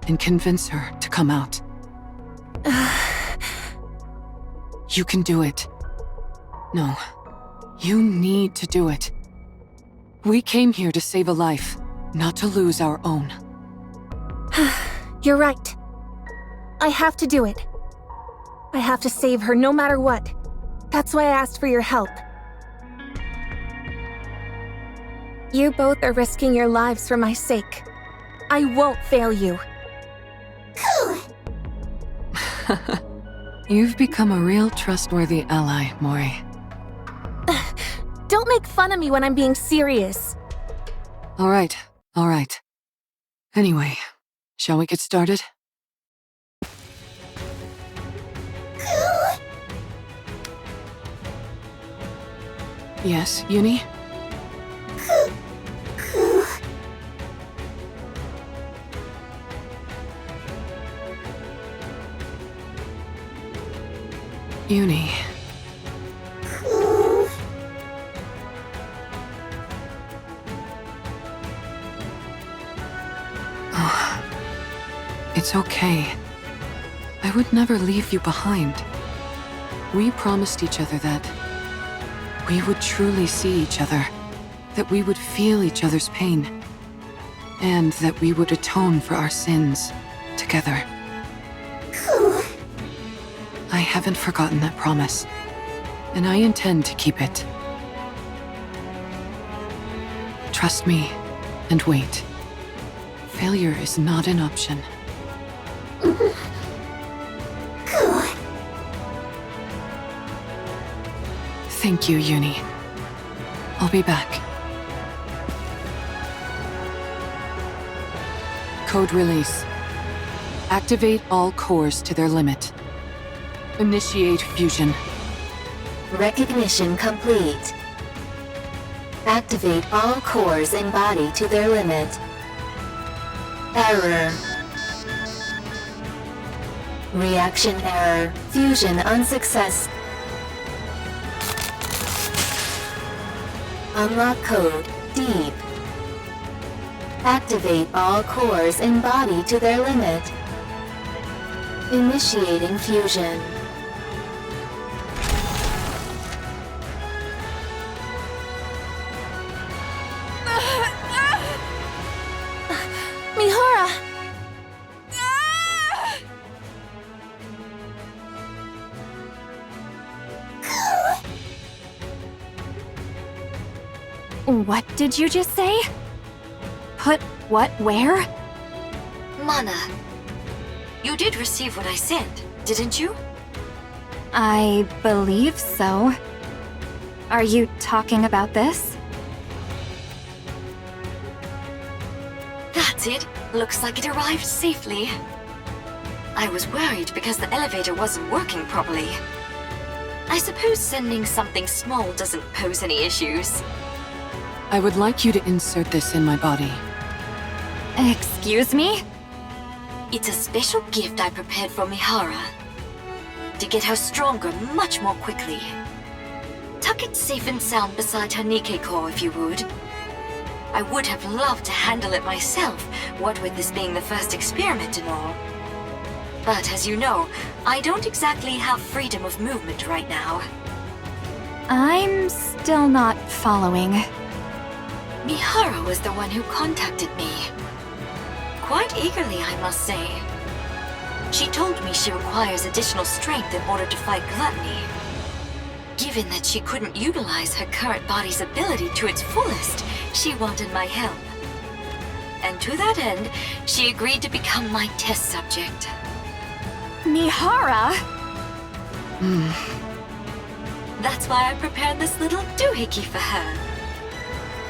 S4: and convince her to come out. You can do it. No, you need to do it. We came here to save a life, not to lose our own.
S3: You're right. I have to do it. I have to save her no matter what. That's why I asked for your help. You both are risking your lives for my sake. I won't fail you.
S4: You've become a real trustworthy ally, Mori.
S3: Don't make fun of me when I'm being serious.
S4: All right. Anyway, shall we get started? Yes, Uni? Uni. Oh, it's okay. I would never leave you behind. We promised each other that we would truly see each other, that we would feel each other's pain, and that we would atone for our sins together. I haven't forgotten that promise, and I intend to keep it. Trust me, and wait. Failure is not an option. Thank you, Uni. I'll be back. Code release. Activate all cores to their limit. Initiate fusion.
S8: Recognition complete. Activate all cores in body to their limit. Error. Reaction error. Fusion unsuccess. Unlock code deep. Activate all cores in body to their limit. Initiating fusion.
S3: Mihara!
S2: What did you just say? Put what where?
S6: Mana, you did receive what I sent, didn't you?
S2: I believe so. Are you talking about this?
S6: That's it. Looks like it arrived safely. I was worried because the elevator wasn't working properly. I suppose sending something small doesn't pose any issues.
S4: I would like you to insert this in my body.
S2: Excuse me?
S6: It's a special gift I prepared for Mihara. To get her stronger much more quickly. Tuck it safe and sound beside her Nikke core if you would. I would have loved to handle it myself, what with this being the first experiment and all. But as you know, I don't exactly have freedom of movement right now.
S2: I'm still not following.
S6: Mihara was the one who contacted me. Quite eagerly, I must say. She told me she requires additional strength in order to fight gluttony. Given that she couldn't utilize her current body's ability to its fullest, she wanted my help. And to that end, she agreed to become my test subject.
S2: Mihara?
S6: That's why I prepared this little doohickey for her.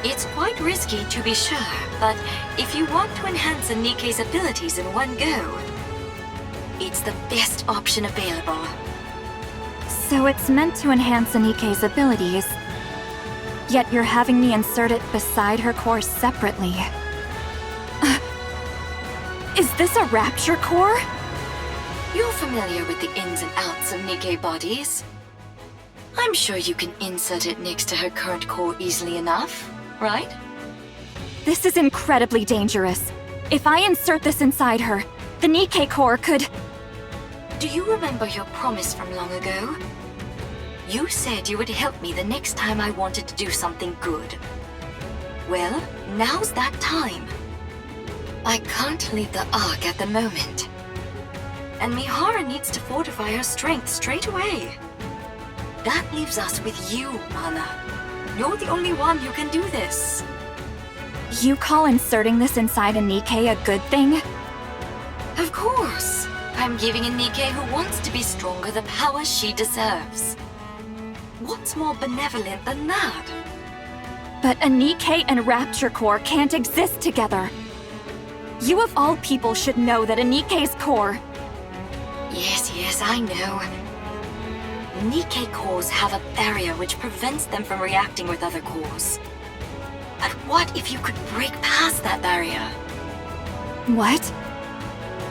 S6: It's quite risky, to be sure, but if you want to enhance a Nikke's abilities in one go, it's the best option available.
S2: So it's meant to enhance Nikke's abilities, yet you're having me insert it beside her core separately. Is this a rapture core?
S6: You're familiar with the ins and outs of Nikke bodies. I'm sure you can insert it next to her current core easily enough, right?
S2: This is incredibly dangerous. If I insert this inside her, the Nikke core could...
S6: Do you remember your promise from long ago? You said you would help me the next time I wanted to do something good. Well, now's that time. I can't leave the Ark at the moment. And Mihara needs to fortify her strength straight away. That leaves us with you, Mana. You're the only one who can do this.
S2: You call inserting this inside a Nikke a good thing?
S6: Of course. I'm giving a Nikke who wants to be stronger the power she deserves. What's more benevolent than that?
S2: But a Nikke and Rapture Core can't exist together. You of all people should know that a Nikke's core...
S6: Yes, I know. Nikke cores have a barrier which prevents them from reacting with other cores. But what if you could break past that barrier?
S2: What?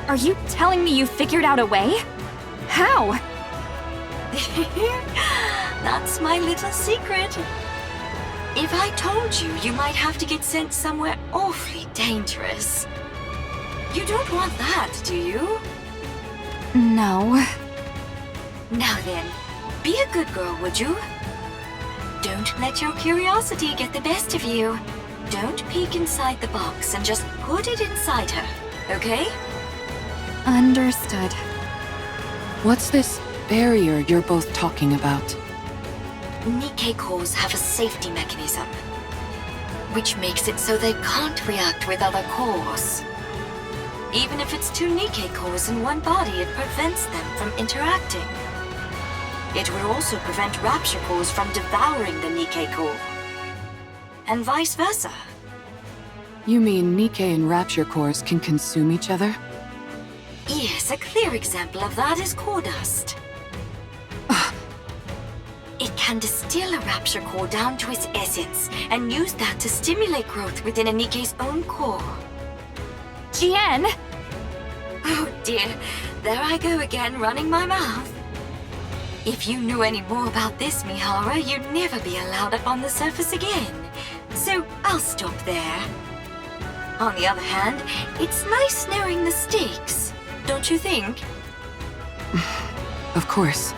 S2: Are you telling me you figured out a way? How?
S6: That's my little secret. If I told you, you might have to get sent somewhere awfully dangerous. You don't want that, do you?
S2: No.
S6: Now then, be a good girl, would you? Don't let your curiosity get the best of you. Don't peek inside the box and just put it inside her, okay?
S2: Understood.
S4: What's this barrier you're both talking about?
S6: Nikke cores have a safety mechanism, which makes it so they can't react with other cores. Even if it's two Nikke cores in one body, it prevents them from interacting. It would also prevent Rapture cores from devouring the Nikke core. And vice versa.
S4: You mean Nikke and Rapture cores can consume each other?
S6: Yes, a clear example of that is core dust. It can distill a Rapture core down to its essence and use that to stimulate growth within a Nikke's own core.
S2: Jian!
S6: Oh dear, there I go again, running my mouth. If you knew any more about this, Mihara, you'd never be allowed up on the surface again. So I'll stop there. On the other hand, it's nice knowing the stakes, don't you think?
S4: Of course.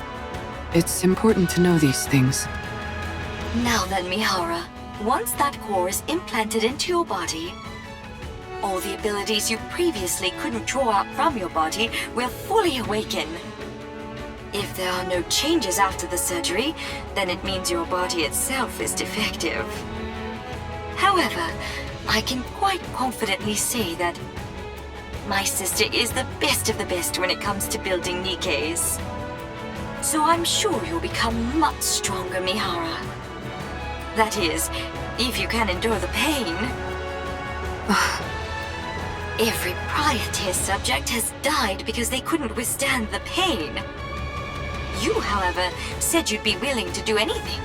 S4: It's important to know these things.
S6: Now then, Mihara, once that core is implanted into your body, all the abilities you previously couldn't draw out from your body will fully awaken. If there are no changes after the surgery, then it means your body itself is defective. However, I can quite confidently say that my sister is the best of the best when it comes to building Nikkes. So I'm sure you'll become much stronger, Mihara. That is, if you can endure the pain. Every prior test subject has died because they couldn't withstand the pain. You, however, said you'd be willing to do anything.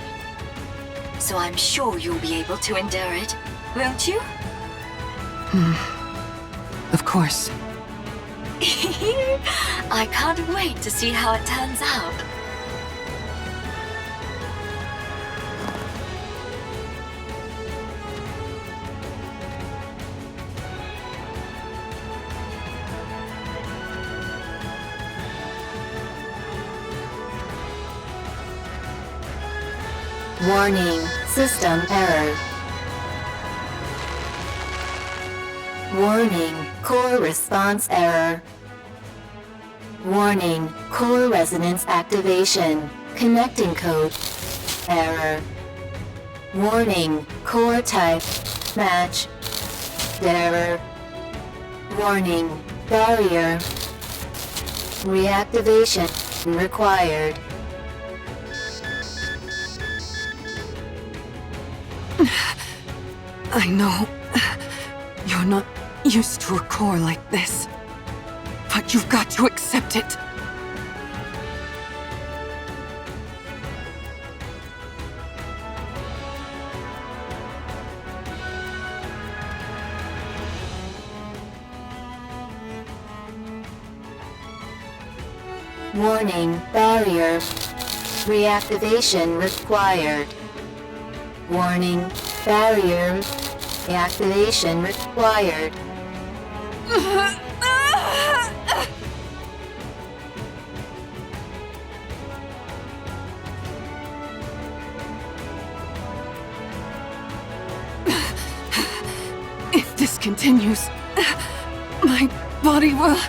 S6: So I'm sure you'll be able to endure it, won't you?
S4: Of course.
S6: I can't wait to see how it turns out.
S8: Warning, system error. Warning, core response error. Warning, core resonance activation. Connecting code. Error. Warning, core type. Match. Error. Warning, barrier. Reactivation required.
S4: I know you're not used to a core like this, but you've got to accept it.
S8: Warning, barrier. Reactivation required. Warning, barrier. Reactivation required.
S4: If this continues, my body will...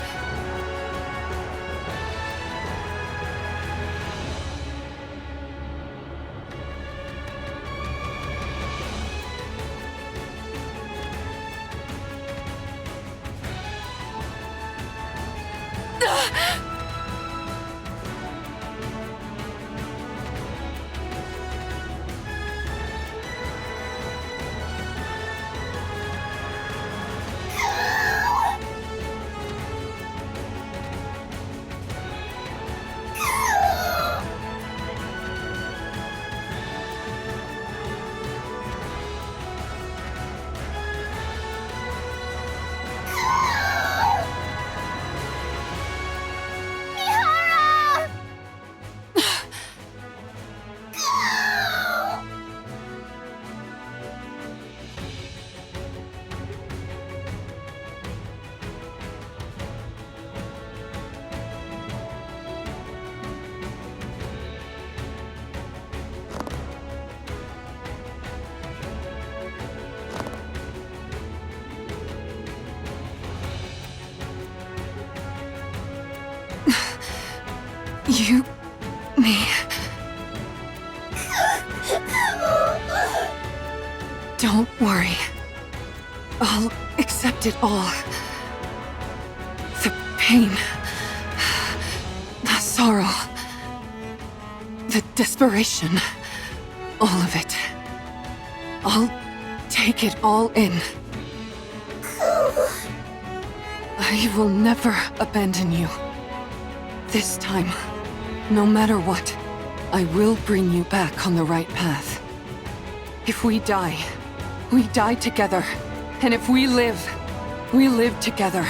S4: You... me... Don't worry. I'll accept it all. The pain... the sorrow... the desperation... all of it. I'll take it all in. I will never abandon you. This time, no matter what, I will bring you back on the right path. If we die together. And if we live together.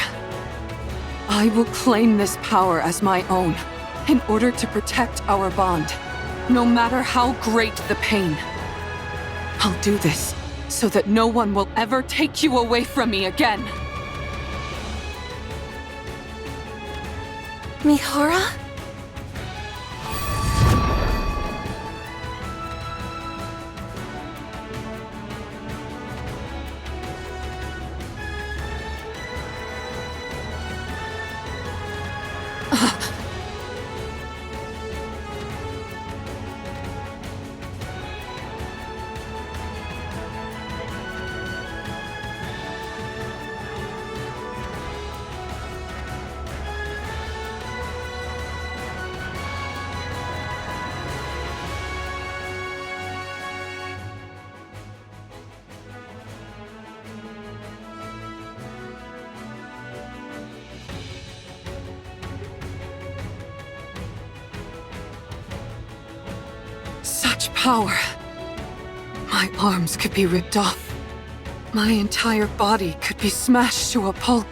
S4: I will claim this power as my own, in order to protect our bond, no matter how great the pain. I'll do this, so that no one will ever take you away from me again.
S3: Mihara?
S4: Such power. My arms could be ripped off. My entire body could be smashed to a pulp.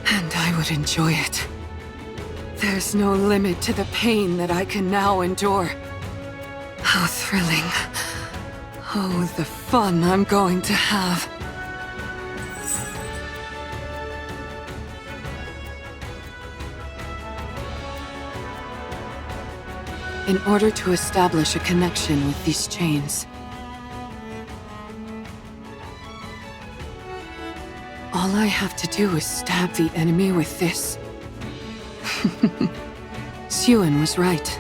S4: And I would enjoy it. There's no limit to the pain that I can now endure. How thrilling. Oh, the fun I'm going to have. in order to establish a connection with these chains. All I have to do is stab the enemy with this. Suen was right.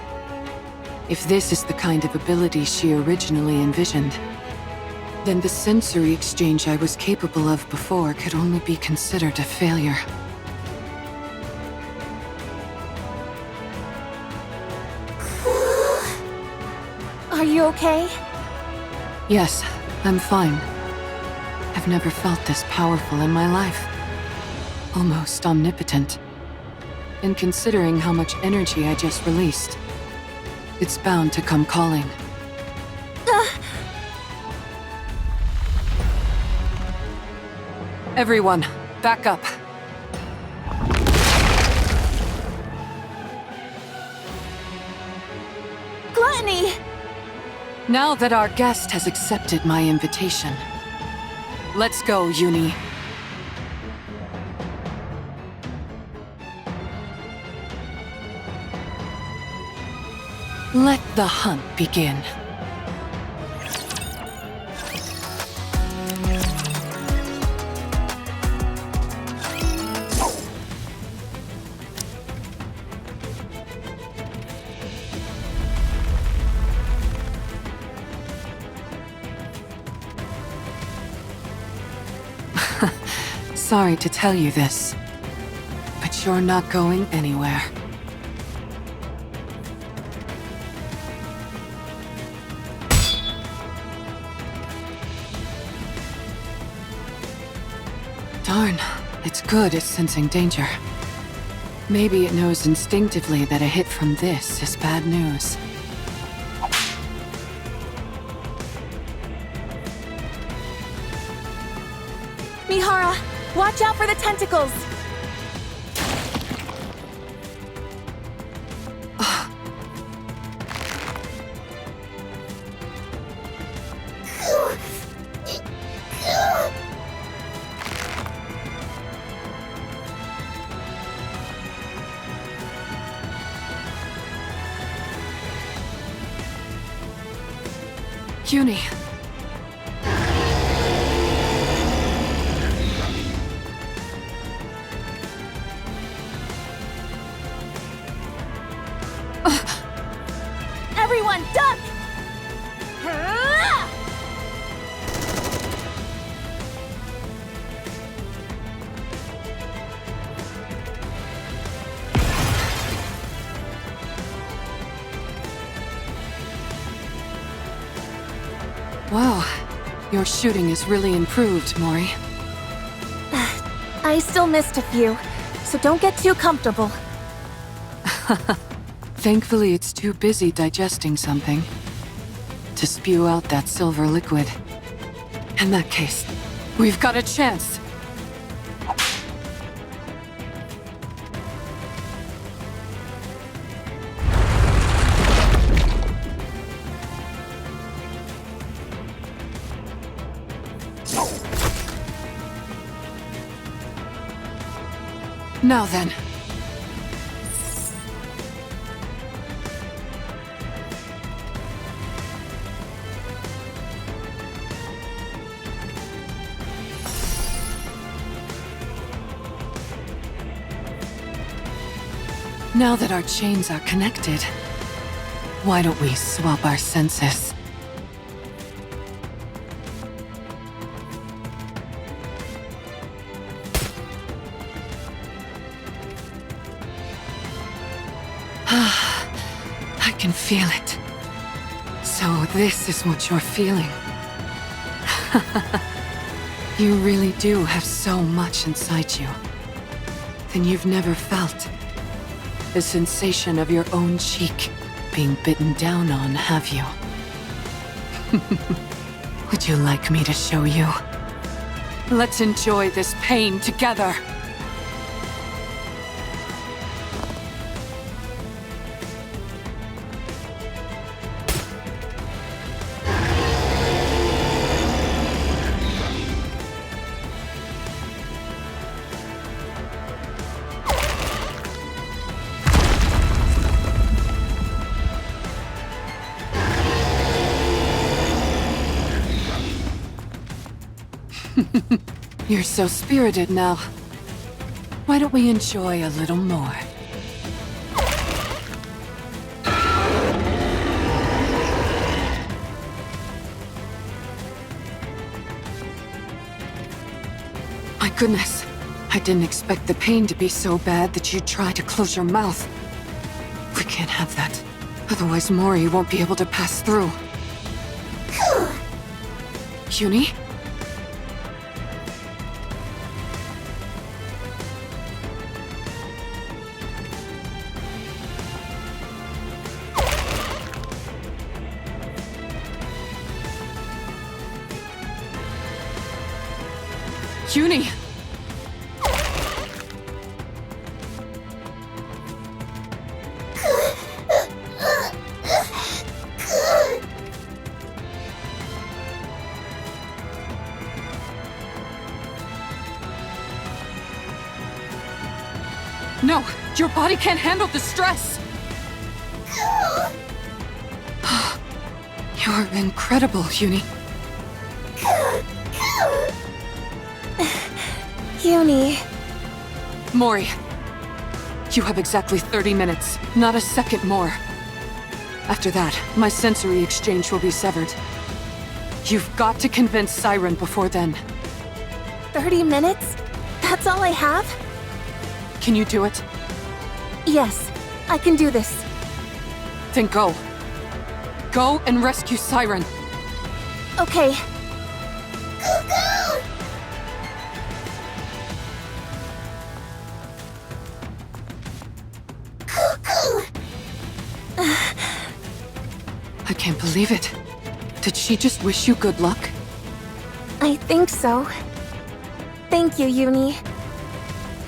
S4: If this is the kind of ability she originally envisioned, then the sensory exchange I was capable of before could only be considered a failure.
S3: Are you okay?
S4: Yes, I'm fine. I've never felt this powerful in my life. Almost omnipotent. And considering how much energy I just released, it's bound to come calling. Everyone, back up.
S3: Gluttony!
S4: Now that our guest has accepted my invitation, let's go, Uni. Let the hunt begin. Sorry to tell you this, but you're not going anywhere. Darn, it's good at sensing danger. Maybe it knows instinctively that a hit from this is bad news.
S3: Mihara, watch out for the tentacles!
S4: Uni.
S3: Everyone, duck!
S4: Wow, your shooting is really improved, Mori.
S3: I still missed a few, so don't get too comfortable.
S4: Thankfully, it's too busy digesting something to spew out that silver liquid. In that case, we've got a chance. Now then. Now that our chains are connected, why don't we swap our senses? I can feel it. So this is what you're feeling. You really do have so much inside you. Then you've never felt the sensation of your own cheek being bitten down on, have you? Would you like me to show you? Let's enjoy this pain together. You're so spirited now. Why don't we enjoy a little more? My goodness. I didn't expect the pain to be so bad that you'd try to close your mouth. We can't have that. Otherwise Mori won't be able to pass through. Uni? Uni! No! Your body can't handle the stress! You're incredible, Uni.
S3: Uni.
S4: Mori. You have exactly 30 minutes, not a second more. After that, my sensory exchange will be severed. You've got to convince Siren before then.
S3: 30 minutes? That's all I have?
S4: Can you do it?
S3: Yes, I can do this.
S4: Then go. Go and rescue Siren.
S3: Okay.
S4: I can't believe it. Did she just wish you good luck?
S3: I think so. Thank you, Uni.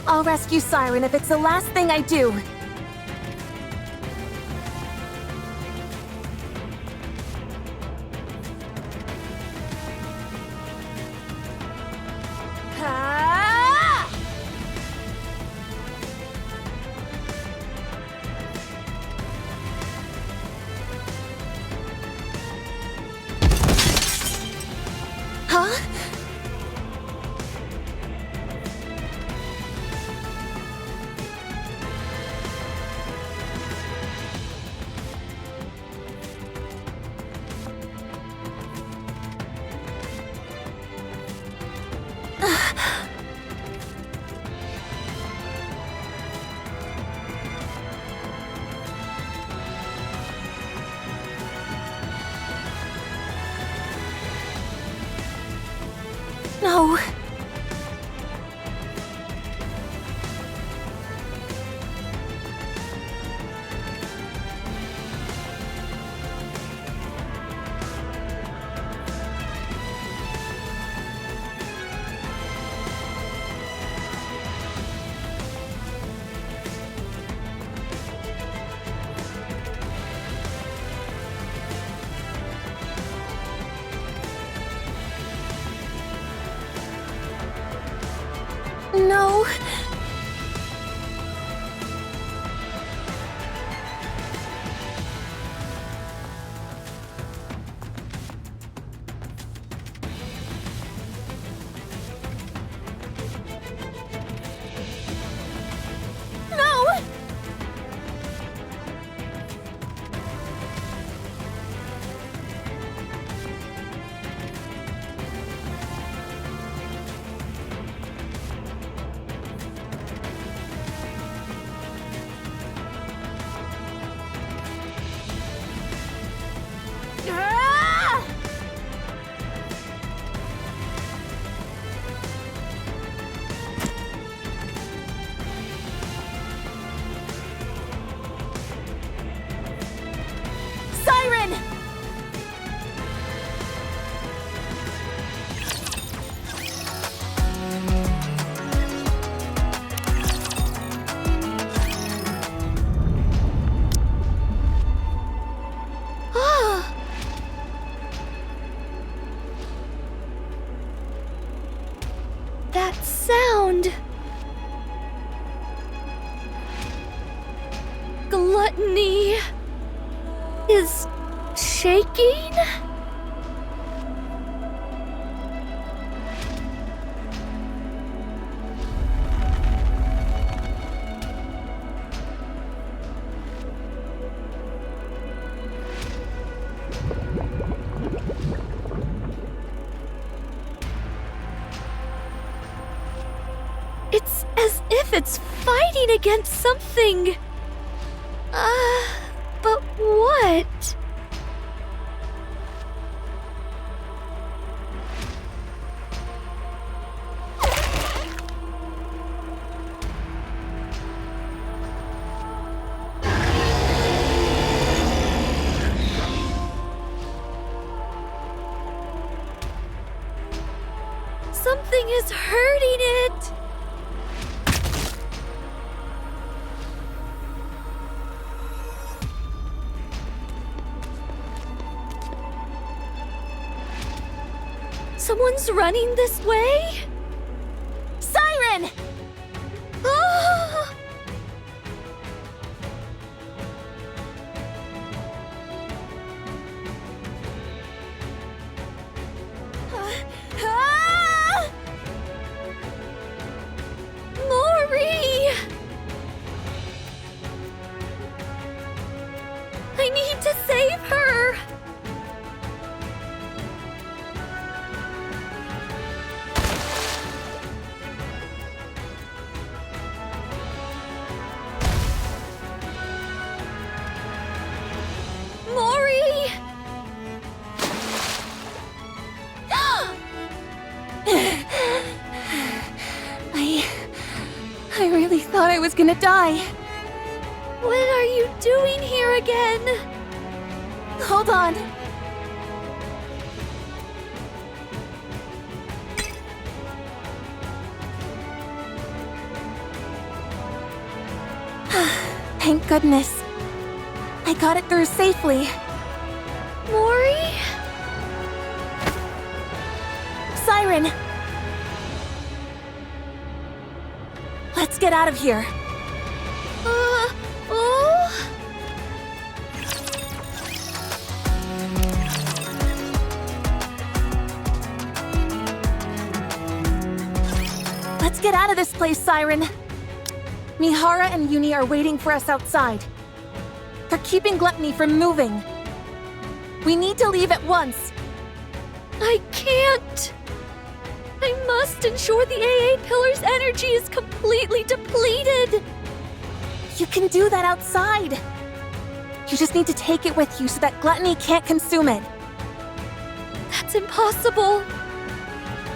S3: I'll rescue Siren if it's the last thing I do. Huh? No. No. No. Ah! Siren! Ah! That sound. Gluttony is shaking?
S1: As if it's fighting against something. But what? Something is hurting it. Someone's running this way? Siren! Ah! Ah! Mori! I need to save her! Mori!
S3: I really thought I was gonna die.
S1: What are you doing here again?
S3: Hold on. Thank goodness. I got it through safely.
S1: Mori?
S3: Siren! Let's get out of here.
S1: Oh?
S3: Let's get out of this place, Siren. Mihara and Uni are waiting for us outside. They're keeping Gluttony from moving. We need to leave at once.
S1: I can't. I must ensure the AA Pillar's energy is completely depleted.
S3: You can do that outside. You just need to take it with you so that Gluttony can't consume it.
S1: That's impossible.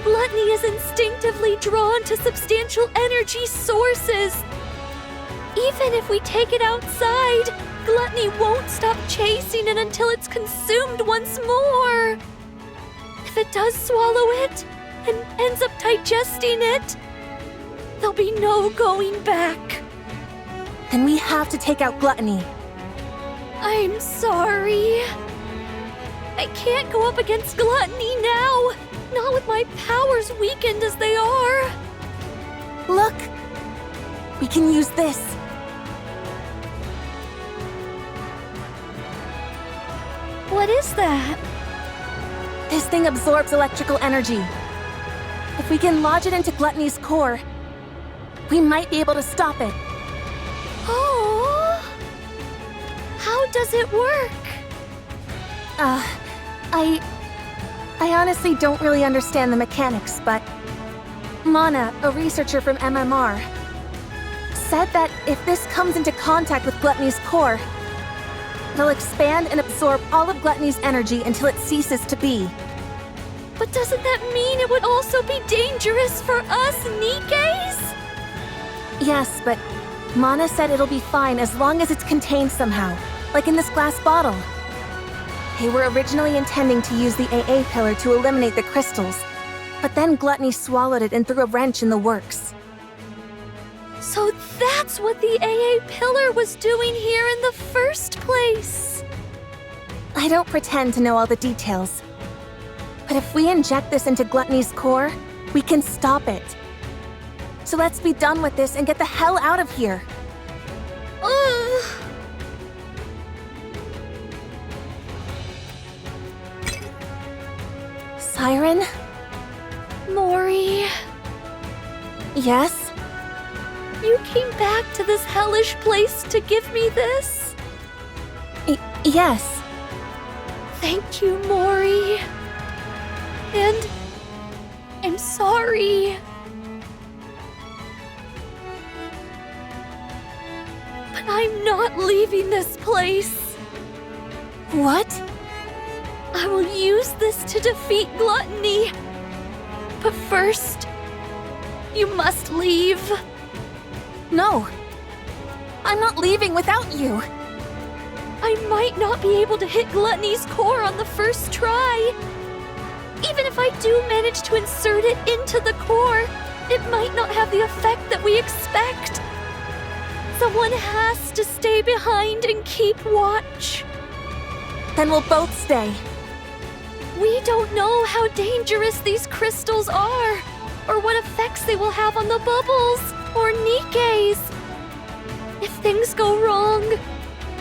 S1: Gluttony is instinctively drawn to substantial energy sources. Even if we take it outside, Gluttony won't stop chasing it until it's consumed once more. If it does swallow it and ends up digesting it, there'll be no going back.
S3: Then we have to take out Gluttony.
S1: I'm sorry. I can't go up against Gluttony now, not with my powers weakened as they are.
S3: Look! We can use this.
S1: What is that?
S3: This thing absorbs electrical energy. If we can lodge it into Gluttony's core, we might be able to stop it.
S1: Oh! How does it work?
S3: I honestly don't really understand the mechanics, but Mana, a researcher from MMR, said that if this comes into contact with Gluttony's core, it'll expand and absorb all of Gluttony's energy until it ceases to be.
S1: But doesn't that mean it would also be dangerous for us Nikkes?
S3: Yes, but Mana said it'll be fine as long as it's contained somehow, like in this glass bottle. They were originally intending to use the AA pillar to eliminate the crystals, but then Gluttony swallowed it and threw a wrench in the works.
S1: So that's what the AA pillar was doing here in the first place.
S3: I don't pretend to know all the details, but if we inject this into Gluttony's core, we can stop it. So let's be done with this and get the hell out of here.
S1: Ugh.
S3: Siren?
S1: Mori,
S3: Yes?
S1: you came back to this hellish place to give me this?
S3: Yes.
S1: Thank you, Mori. And I'm sorry. But I'm not leaving this place.
S3: What?
S1: I will use this to defeat gluttony. But first, you must leave.
S3: No. I'm not leaving without you.
S1: I might not be able to hit gluttony's core on the first try. Even if I do manage to insert it into the core, it might not have the effect that we expect. Someone has to stay behind and keep watch.
S3: Then we'll both stay.
S1: We don't know how dangerous these crystals are, or what effects they will have on the bubbles, or Nikke's. If things go wrong,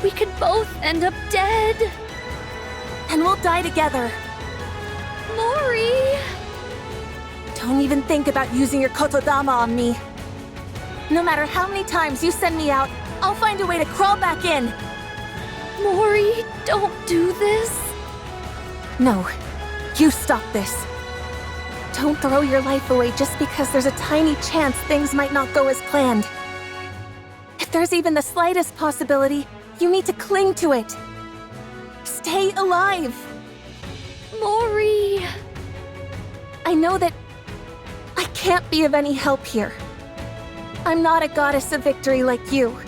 S1: we could both end up dead.
S3: And we'll die together.
S1: Mori!
S3: Don't even think about using your kotodama on me. No matter how many times you send me out, I'll find a way to crawl back in.
S1: Mori, don't do this.
S3: No, you stop this. Don't throw your life away just because there's a tiny chance things might not go as planned. If there's even the slightest possibility, you need to cling to it. Stay alive.
S1: Mori!
S3: I know that I can't be of any help here. I'm not a goddess of victory like you.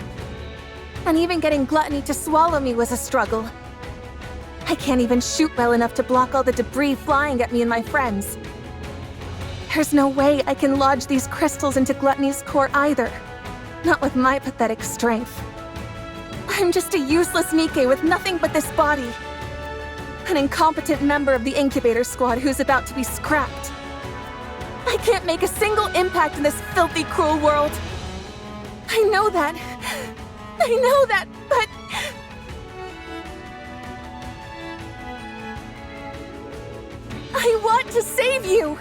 S3: And even getting gluttony to swallow me was a struggle. I can't even shoot well enough to block all the debris flying at me and my friends. There's no way I can lodge these crystals into gluttony's core either. Not with my pathetic strength. I'm just a useless Nikke with nothing but this body. An incompetent member of the incubator squad who's about to be scrapped. I can't make a single impact in this filthy, cruel world. I know that. I know that, but... I want to save you!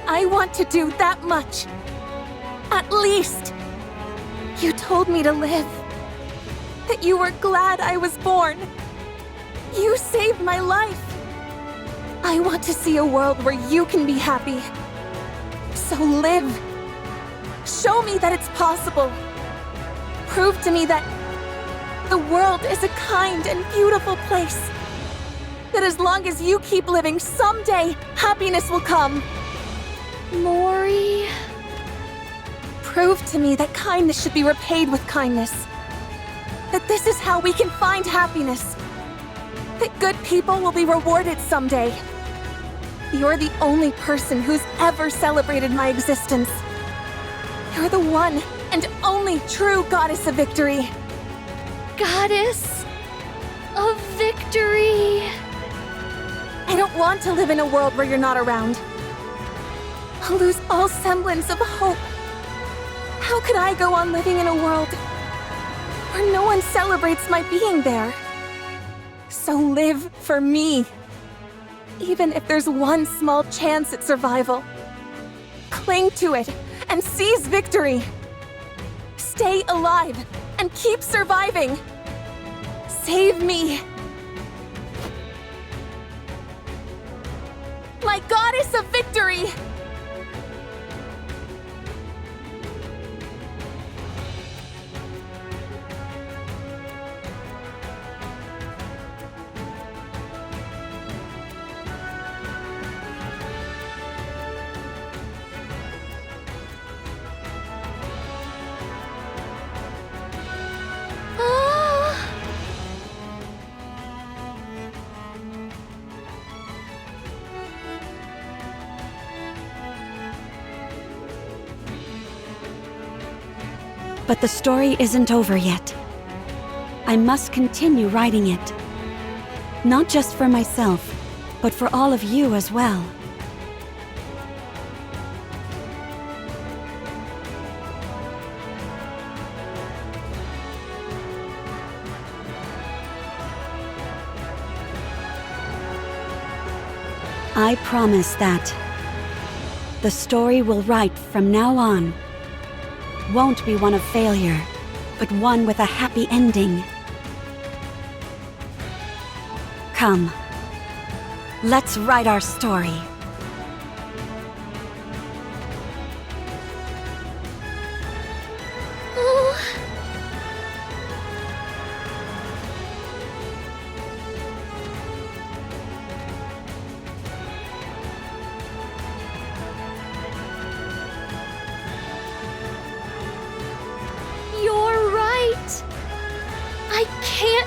S3: I want to do that much. At least. You told me to live. That you were glad I was born. You saved my life. I want to see a world where you can be happy. So live. Show me that it's possible. Prove to me that the world is a kind and beautiful place. That as long as you keep living, someday happiness will come.
S1: Mori...
S3: Prove to me that kindness should be repaid with kindness. That this is how we can find happiness. That good people will be rewarded someday. You're the only person who's ever celebrated my existence. You're the one and only true goddess of victory.
S1: Goddess of victory.
S3: I don't want to live in a world where you're not around. I'll lose all semblance of hope. How could I go on living in a world where no one celebrates my being there? So live for me. Even if there's one small chance at survival. Cling to it and seize victory. Stay alive and keep surviving. Save me. My goddess of victory!
S9: But the story isn't over yet. I must continue writing it. Not just for myself, but for all of you as well. I promise that the story we'll write from now on won't be one of failure, but one with a happy ending. Come, let's write our story.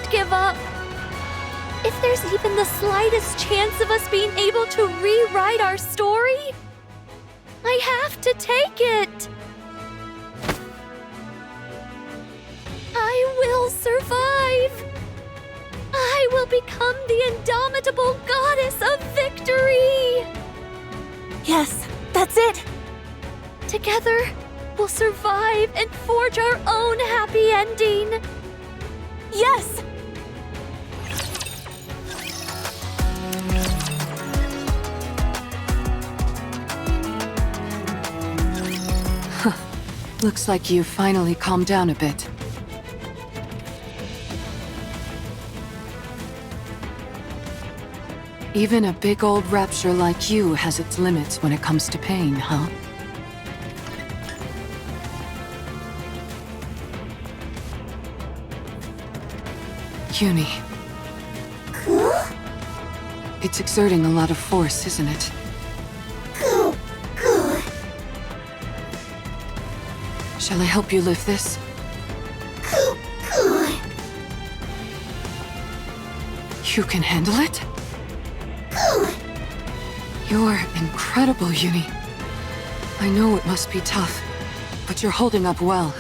S1: can't give up. If there's even the slightest chance of us being able to rewrite our story, I have to take it. I will survive. I will become the indomitable goddess of victory.
S3: Yes, that's it.
S1: Together, we'll survive and forge our own happy ending.
S3: Yes!
S4: Looks like you finally calmed down a bit. Even a big old rapture like you has its limits when it comes to pain, huh? Uni. It's exerting a lot of force, isn't it? Shall I help you lift this? You can handle it? You're incredible, Uni. I know it must be tough, but you're holding up well.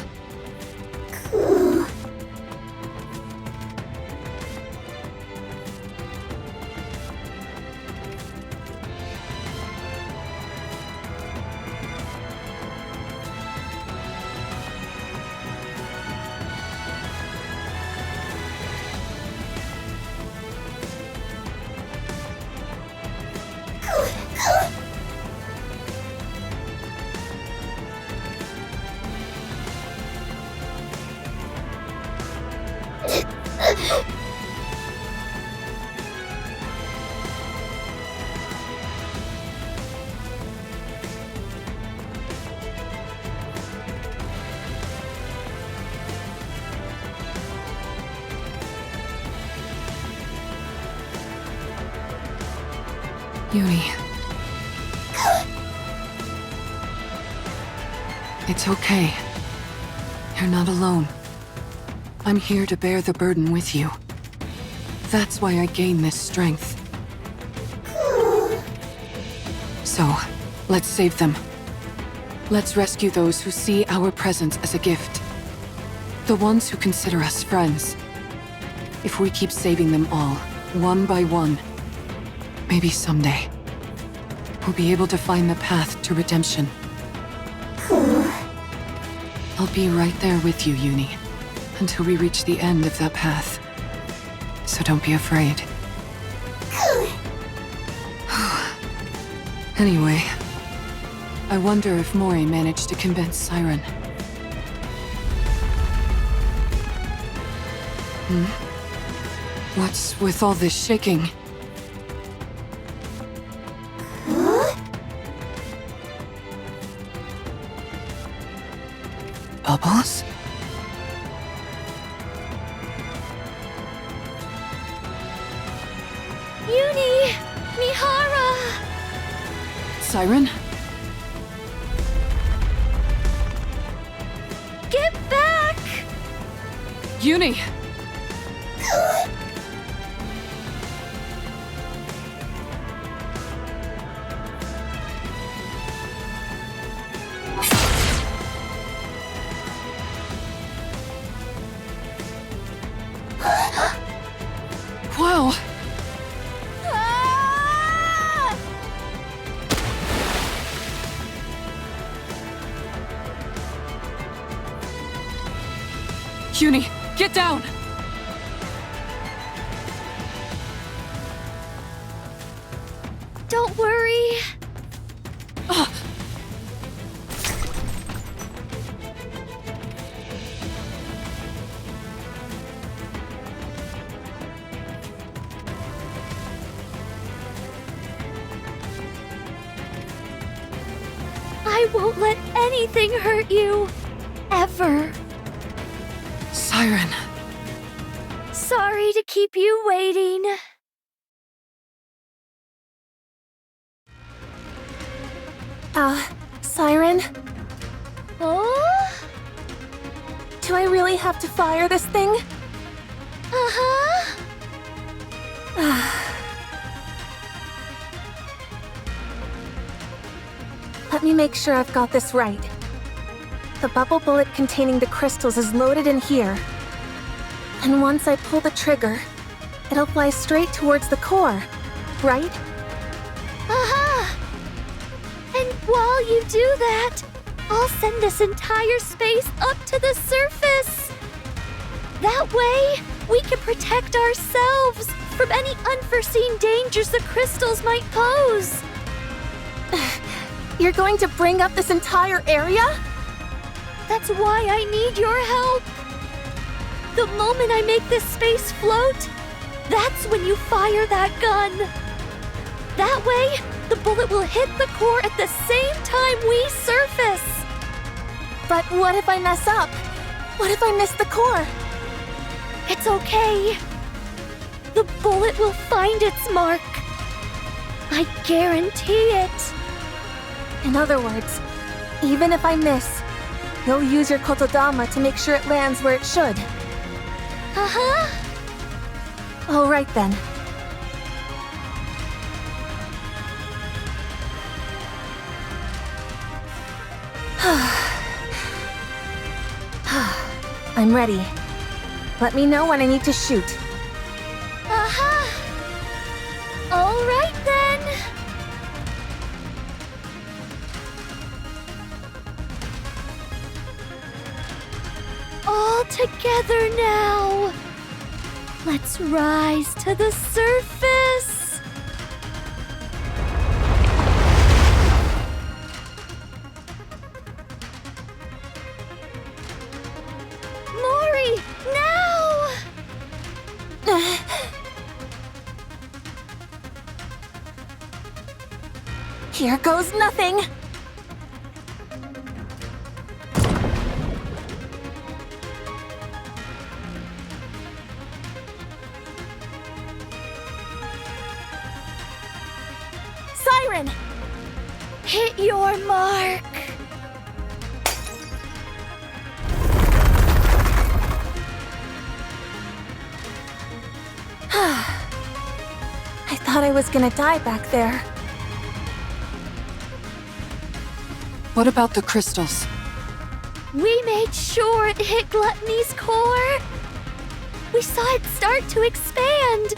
S4: Uni. It's okay. You're not alone. I'm here to bear the burden with you. That's why I gain this strength. So, let's save them. Let's rescue those who see our presence as a gift. The ones who consider us friends. If we keep saving them all, one by one, maybe someday, we'll be able to find the path to redemption. I'll be right there with you, Uni, until we reach the end of that path. So don't be afraid. Anyway, I wonder if Mori managed to convince Siren. What's with all this shaking? Bubbles?
S1: Uni! Mihara!
S4: Siren?
S1: Get back!
S4: Uni! Wow! Uni, get down!
S1: Don't worry. I won't let anything hurt you. Ever.
S4: Siren.
S1: Sorry to keep you waiting.
S3: Siren?
S1: Oh?
S3: Do I really have to fire this thing?
S1: Uh-huh.
S3: Let me make sure I've got this right. The bubble bullet containing the crystals is loaded in here. And once I pull the trigger, it'll fly straight towards the core, right?
S1: Uh-huh. And while you do that, I'll send this entire space up to the surface. That way, we can protect ourselves from any unforeseen dangers the crystals might pose.
S3: You're going to bring up this entire area?
S1: That's why I need your help. The moment I make this space float, that's when you fire that gun. That way, the bullet will hit the core at the same time we surface.
S3: But what if I mess up? What if I miss the core?
S1: It's okay. The bullet will find its mark. I guarantee it.
S3: In other words, even if I miss, you'll use your kotodama to make sure it lands where it should.
S1: Uh-huh.
S3: All right then. I'm ready. Let me know when I need to shoot.
S1: Uh-huh. All right then. All together now. Let's rise to the surface. Mori, now!
S3: Here goes nothing. Siren!
S1: Hit your mark.
S3: I thought I was gonna die back there.
S4: What about the crystals?
S1: We made sure it hit Gluttony's core. We saw it start to expand.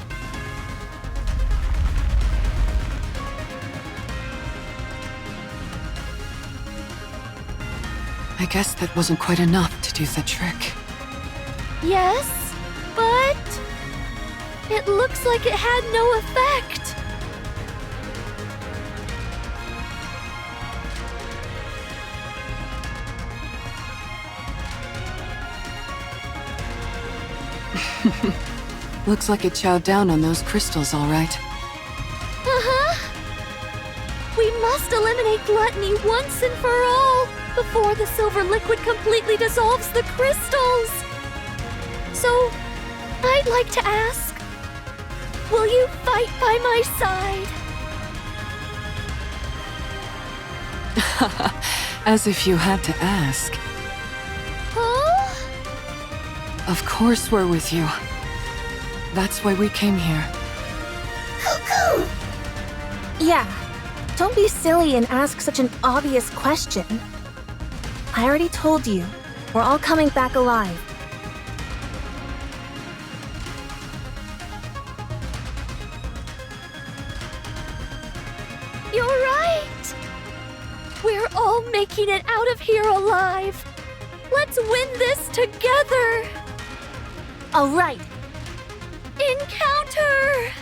S4: I guess that wasn't quite enough to do the trick.
S1: Yes, but it looks like it had no effect.
S4: Looks like it chowed down on those crystals, all right.
S1: Uh-huh. We must eliminate Gluttony once and for all before the silver liquid completely dissolves the crystals. So, I'd like to ask, will you fight by my side?
S4: As if you had to ask.
S1: Huh?
S4: Of course we're with you. That's why we came here.
S3: Yeah, don't be silly and ask such an obvious question. I already told you, we're all coming back alive.
S1: You're right. We're all making it out of here alive. Let's win this together.
S3: All right.
S1: Encounter!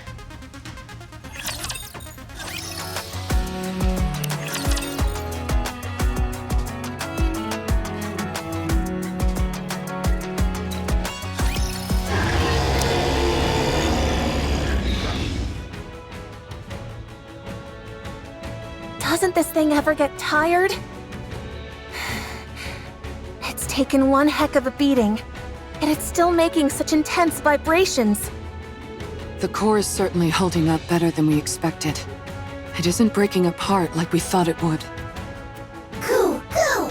S3: Doesn't this thing ever get tired? It's taken one heck of a beating, and it's still making such intense vibrations.
S4: The core is certainly holding up better than we expected. It isn't breaking apart like we thought it would.
S7: Go, go!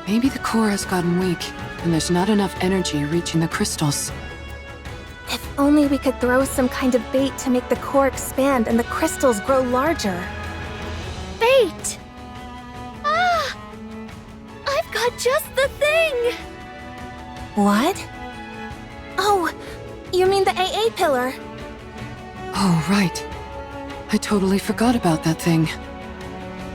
S4: Maybe the core has gotten weak, and there's not enough energy reaching the crystals.
S3: If only we could throw some kind of bait to make the core expand and the crystals grow larger.
S1: Bait! Ah! I've got just the thing!
S3: What? Oh, you mean the AA pillar?
S4: Oh, right. I totally forgot about that thing.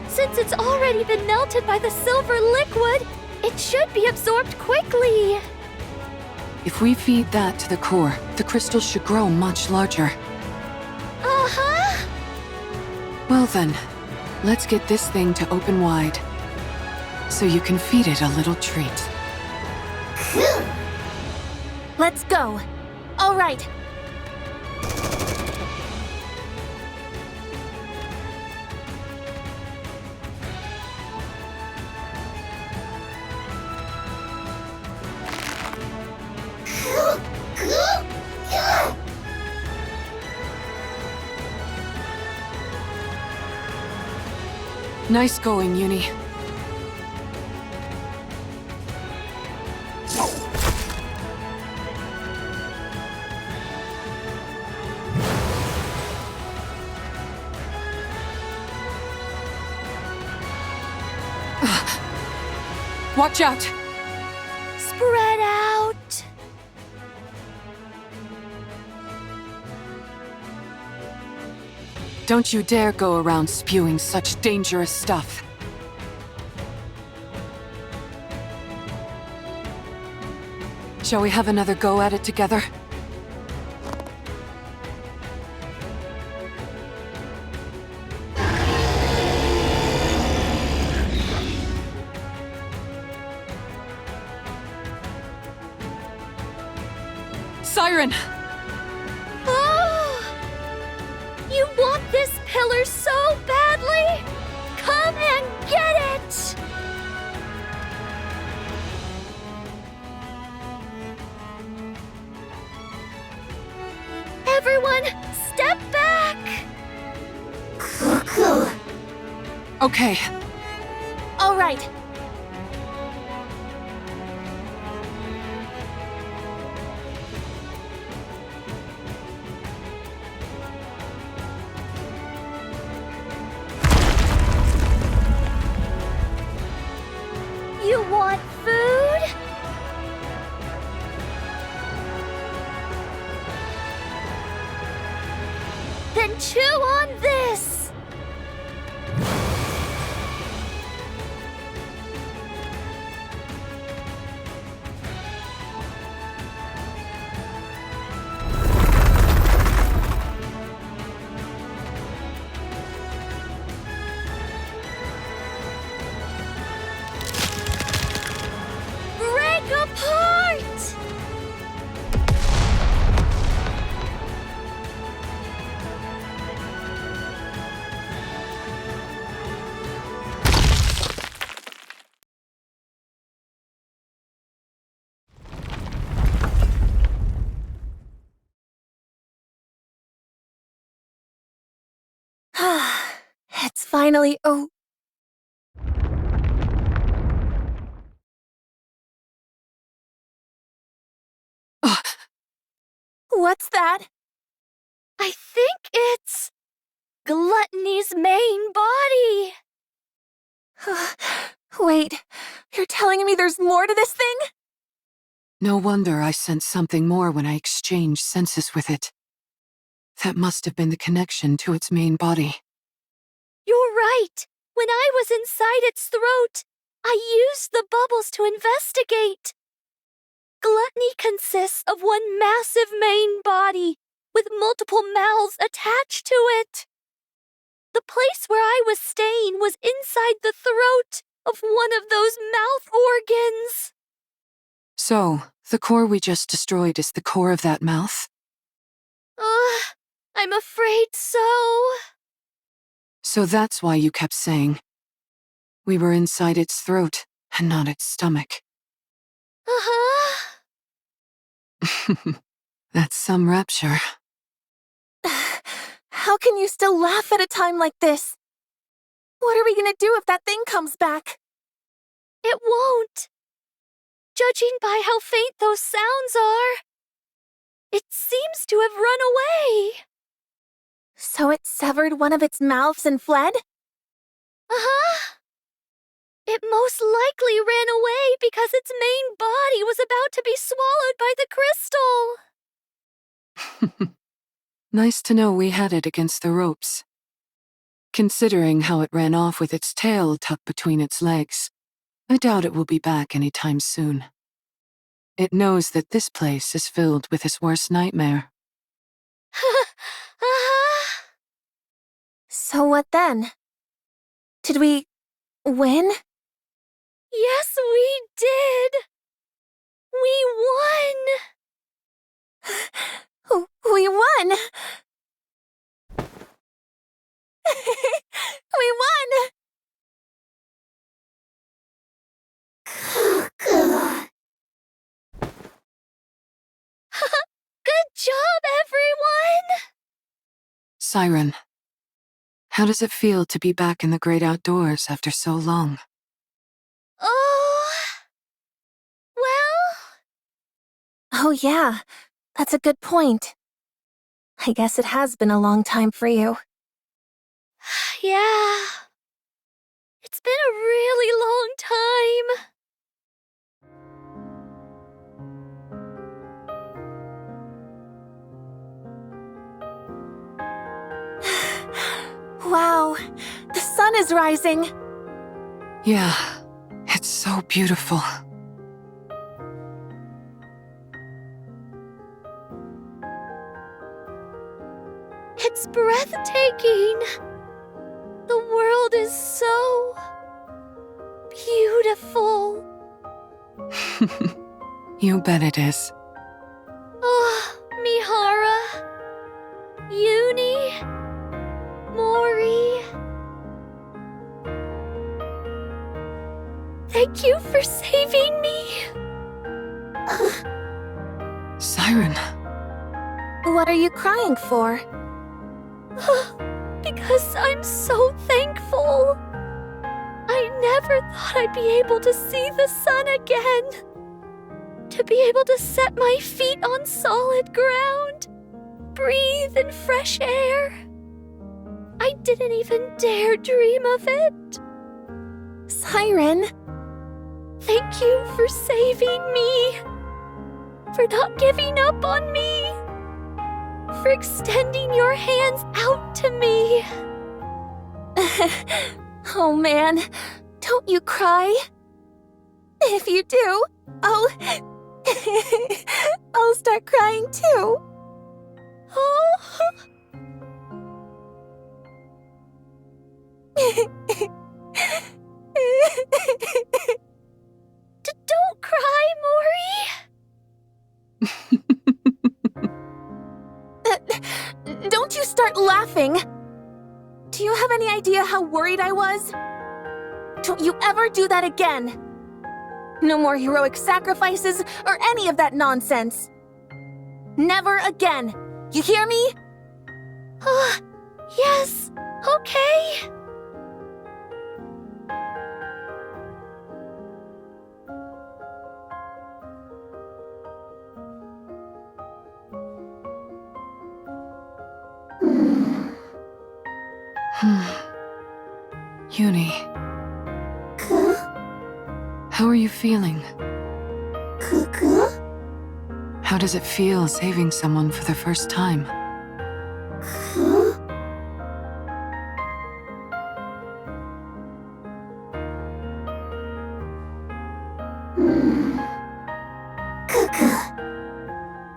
S1: Since it's already been melted by the silver liquid, it should be absorbed quickly.
S4: If we feed that to the core, the crystals should grow much larger.
S1: Uh-huh!
S4: Well then, let's get this thing to open wide. So you can feed it a little treat.
S3: Let's go. All right.
S4: Nice going, Uni. Watch out!
S1: Spread out!
S4: Don't you dare go around spewing such dangerous stuff. Shall we have another go at it together? Siren!
S1: Oh! You want this pillar so badly? Come and get it! Everyone, step back!
S4: Okay,
S3: All right.
S1: You want food? Then chew on this! Break apart!
S3: It's finally What's that?
S1: I think it's Gluttony's main body.
S3: Wait, you're telling me there's more to this thing?
S4: no wonder I sensed something more when I exchanged senses with it. That must have been the connection to its main body.
S1: You're right. When I was inside its throat, I used the bubbles to investigate. Gluttony consists of one massive main body with multiple mouths attached to it. The place where I was staying was inside the throat of one of those mouth organs.
S4: So, the core we just destroyed is the core of that mouth?
S1: I'm afraid so.
S4: So that's why you kept saying we were inside its throat and not its stomach.
S1: Uh-huh.
S4: That's some rapture.
S3: How can you still laugh at a time like this? What are we gonna do if that thing comes back?
S1: It won't. Judging by how faint those sounds are. It seems to have run away.
S3: So it severed one of its mouths and fled?
S1: Uh-huh. It most likely ran away because its main body was about to be swallowed by the crystal.
S4: Nice to know we had it against the ropes. Considering how it ran off with its tail tucked between its legs, I doubt it will be back anytime soon. It knows that this place is filled with its worst nightmare.
S1: Uh-huh.
S3: So what then? Did we win?
S1: Yes, we did. We won.
S3: We won! We won!
S1: Good job, everyone!
S4: Siren, how does it feel to be back in the great outdoors after so long?
S1: Oh... Well...
S3: Oh yeah, that's a good point. I guess it has been a long time for you.
S1: Yeah... It's been a really long time.
S3: Wow, the sun is rising.
S4: Yeah, it's so beautiful.
S1: It's breathtaking. The world is so... beautiful.
S4: You bet it is.
S1: Oh, Mihara... Uni... Mori... Thank you for saving me.
S4: Siren.
S3: What are you crying for?
S1: Because I'm so thankful. I never thought I'd be able to see the sun again. To be able to set my feet on solid ground. Breathe in fresh air. I didn't even dare dream of it.
S3: Siren.
S1: Thank you for saving me. For not giving up on me. For extending your hands out to me.
S3: Oh man, don't you cry. If you do, I'll start crying too.
S1: Oh. Don't cry, Mori.
S3: Don't you start laughing! Do you have any idea how worried I was? Don't you ever do that again! No more heroic sacrifices or any of that nonsense! Never again! You hear me?
S1: Yes, okay.
S4: Uni. How are you feeling? How does it feel saving someone for the first time?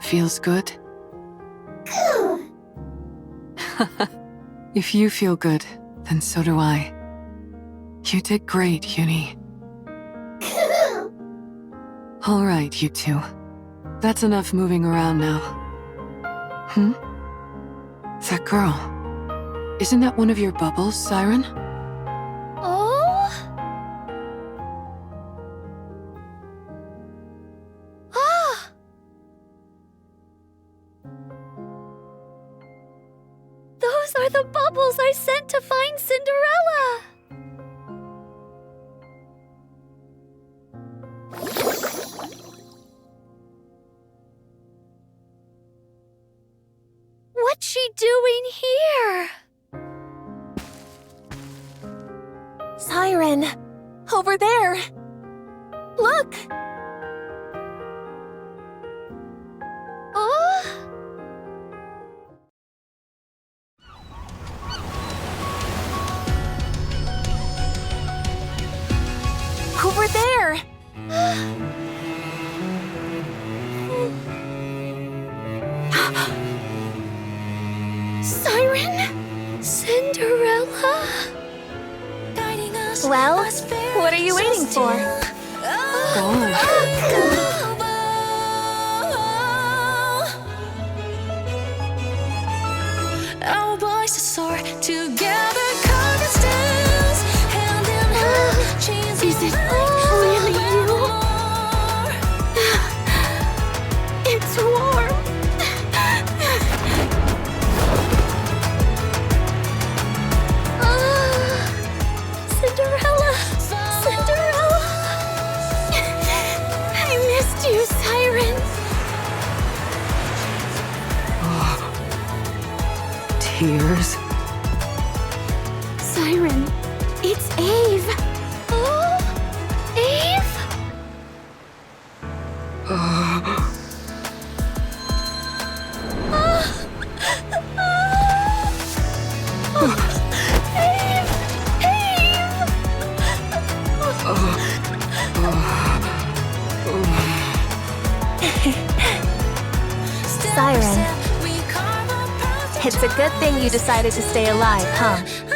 S4: Feels good? If you feel good, then so do I. You did great, Uni. All right, you two. That's enough moving around now. That girl. Isn't that one of your bubbles, Siren?
S1: Oh? Ah! Those are the bubbles I sent to find Cinderella! she doing here?
S3: Siren! Over there! Look!
S1: Oh?
S3: Over there! Siren?
S1: Cinderella?
S3: Well, what are you waiting for?
S10: Our voices soar together, carving stems, hand in hand, chains
S3: Is it really you? It's warm.
S1: Cinderella! Cinderella!
S3: I missed you, Siren.
S4: Tears.
S3: Siren, it's Ave.
S1: Oh? Eve?
S3: Siren, it's a good thing you decided to stay alive, huh?